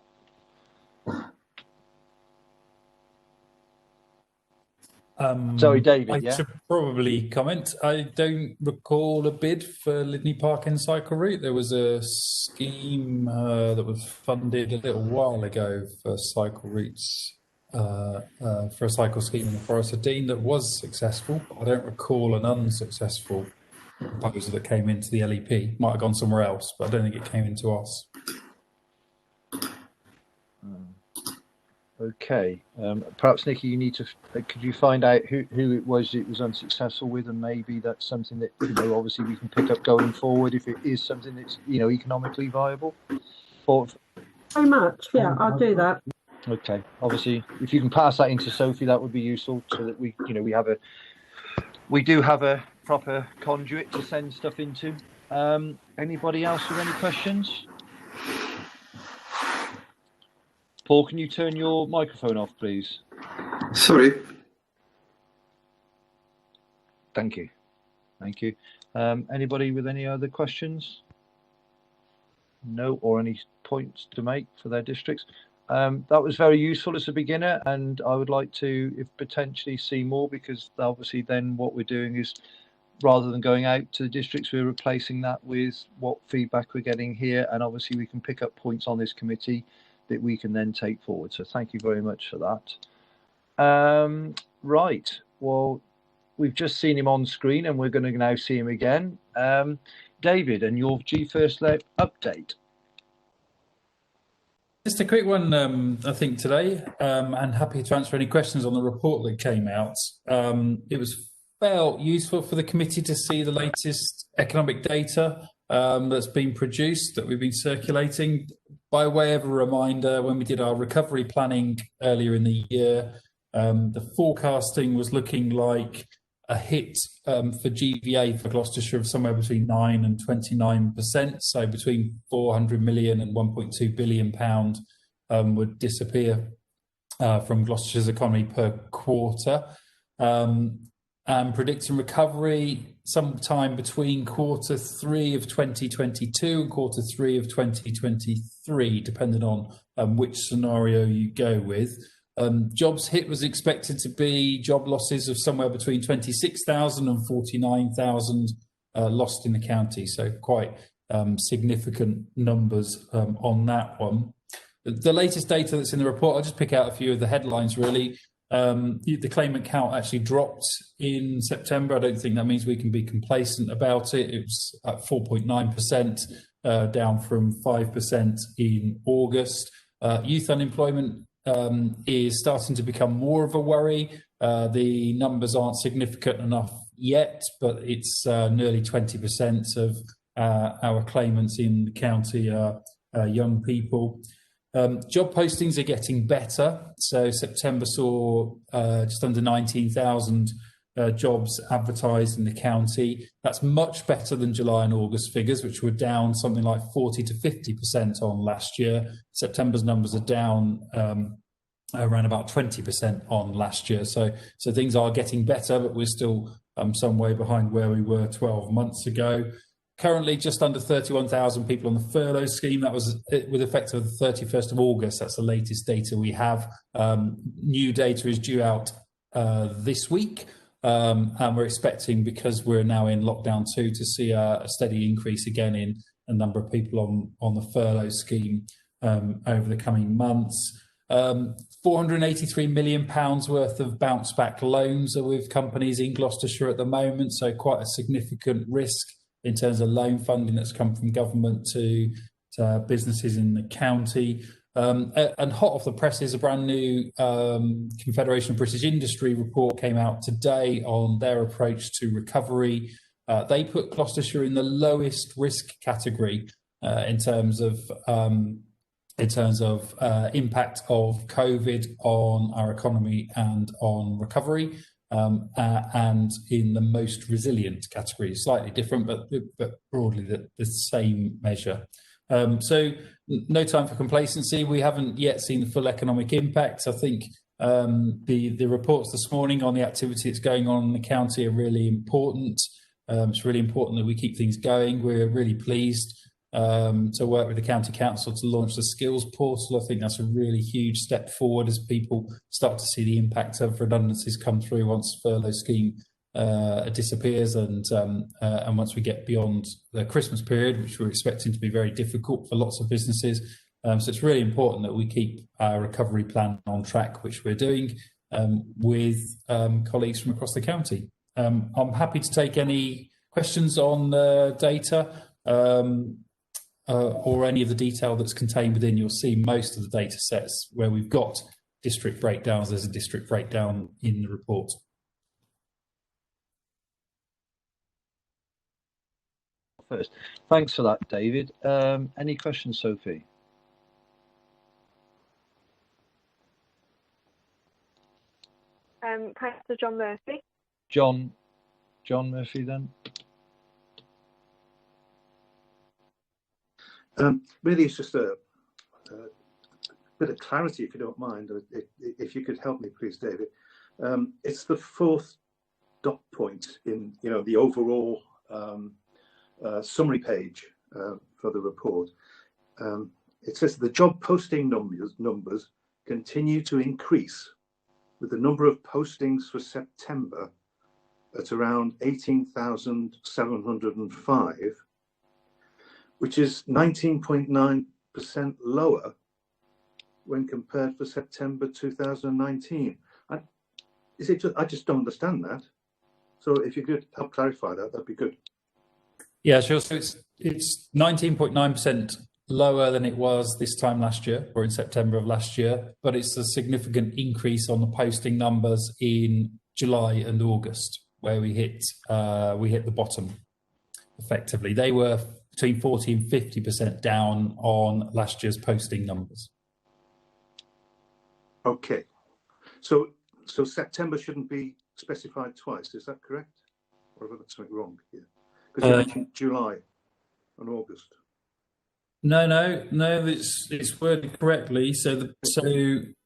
Sorry, David. I should probably comment. I don't recall a bid for Lydney Park End cycle route. There was a scheme that was funded a little while ago for cycle routes, for a cycle scheme in the Forest of Dean that was successful. I don't recall an unsuccessful proposal that came into the LEP. Might have gone somewhere else, but I don't think it came into us. Okay, perhaps Nikki, you need to. Could you find out who it was unsuccessful with, and maybe that's something that obviously we can pick up going forward if it is something that's economically viable. Or very much, yeah, I'll do that. Okay, obviously, if you can pass that into Sophie, that would be useful, so that we do have a proper conduit to send stuff into. Anybody else with any questions? Paul, can you turn your microphone off, please? Sorry. Thank you. Anybody with any other questions? No, or any points to make for their districts? That was very useful as a beginner, and I would like to, if potentially, see more, because obviously then what we're doing is, rather than going out to the districts, we're replacing that with what feedback we're getting here, and obviously we can pick up points on this committee that we can then take forward. So thank you very much for that. Right, well, we've just seen him on screen and we're going to now see him again. David, and your GFirst update. Just a quick one, I think, today, and happy to answer any questions on the report that came out. It was felt useful for the committee to see the latest economic data that's been produced, that we've been circulating. By way of a reminder, when we did our recovery planning earlier in the year, the forecasting was looking like a hit for GVA for Gloucestershire of somewhere between 9 and 29%, so between 400 million and 1.2 billion pound would disappear from Gloucestershire's economy per quarter. And predicting recovery sometime between Q3 of 2022 and Q3 of 2023, depending on which scenario you go with. Jobs hit was expected to be job losses of somewhere between 26,000 and 49,000 lost in the county, so quite significant numbers on that one. The latest data that's in the report, I'll just pick out a few of the headlines really. The claimant count actually dropped in September. I don't think that means we can be complacent about it. It was at 4.9%, down from 5% in August. Youth unemployment is starting to become more of a worry. The numbers aren't significant enough yet, but it's nearly 20% of our claimants in the county are young people. Job postings are getting better. So September saw just under 19,000 jobs advertised in the county. That's much better than July and August figures, which were down something like 40 to 50% on last year. September's numbers are down around about 20% on last year. So things are getting better, but we're still some way behind where we were 12 months ago. Currently, just under 31,000 people on the furlough scheme. That was with effect of the 31st of August. That's the latest data we have. New data is due out this week. And we're expecting, because we're now in lockdown 2, to see a steady increase again in a number of people on the furlough scheme over the coming months. £483 million worth of bounce back loans are with companies in Gloucestershire at the moment, so quite a significant risk in terms of loan funding that's come from government to businesses in the county. And hot off the presses, a brand new Confederation of British Industry report came out today on their approach to recovery. They put Gloucestershire in the lowest risk category in terms of impact of COVID on our economy and on recovery, and in the most resilient category. Slightly different, but broadly the same measure. So no time for complacency. We haven't yet seen the full economic impact. I think the reports this morning on the activity that's going on in the county are really important. It's really important that we keep things going. We're really pleased to work with the County Council to launch the skills portal. I think that's a really huge step forward as people start to see the impact of redundancies come through once the furlough scheme disappears, and once we get beyond the Christmas period, which we're expecting to be very difficult for lots of businesses. So it's really important that we keep our recovery plan on track, which we're doing with colleagues from across the county. I'm happy to take any questions on data or any of the detail that's contained within. You'll see most of the data sets where we've got district breakdowns. There's a district breakdown in the report. First, thanks for that, David. Any questions, Sophie? Councillor John Murphy. John Murphy, then. Really, it's just a bit of clarity, if you don't mind. If you could help me, please, David. It's the fourth dot point in the overall summary page for the report. It says the job posting numbers continue to increase, with the number of postings for September at around 18,705, which is 19.9% lower when compared for September 2019. I just don't understand that. So if you could help clarify that, that'd be good. Yeah, sure. So it's 19.9% lower than it was this time last year, or in September of last year, but it's a significant increase on the posting numbers in July and August, where we hit the bottom. Effectively, they were between 40 and 50% down on last year's posting numbers. Okay, so September shouldn't be specified twice. Is that correct, or have I got something wrong here? Because you mentioned July and August. No, it's worded correctly. So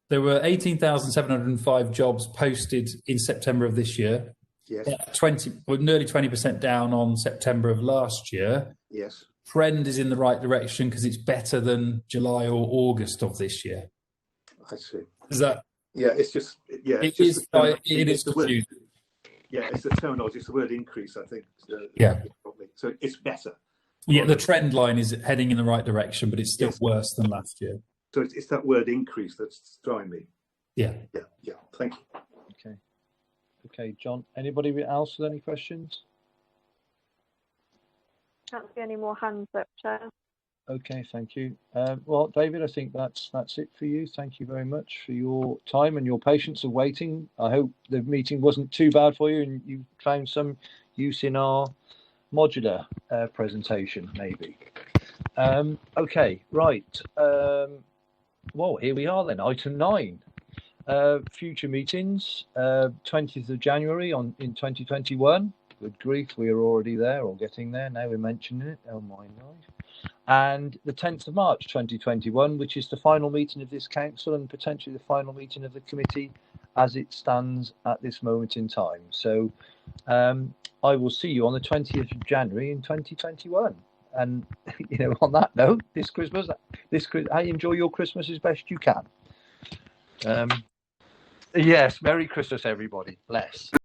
there were 18,705 jobs posted in September of this year. Yes. Nearly 20% down on September of last year. Yes. Trend is in the right direction because it's better than July or August of this year. I see. Is that? Yeah, it's just it is confusing. Yeah, it's the terminology. It's the word increase, I think. Yeah. So it's better. Yeah, the trend line is heading in the right direction, but it's still worse than last year. So it's that word increase that's throwing me. Yeah. Yeah. Thank you. Okay, John. Anybody else with any questions? Can't see any more hands up, Chair. Okay, thank you. Well, David, I think that's it for you. Thank you very much for your time and your patience of waiting. I hope the meeting wasn't too bad for you and you found some use in our modular presentation, maybe. Okay, right. Well, here we are then, item 9. future meetings, 20th of January in 2021. Good grief, we are already there or getting there. Now we're mentioning it. Oh my God. And the 10th of March 2021, which is the final meeting of this council and potentially the final meeting of the committee as it stands at this moment in time. So I will see you on the 20th of January in 2021. And, you know, on that note, this Christmas, I enjoy your Christmas as best you can. Yes, Merry Christmas, everybody. Bless.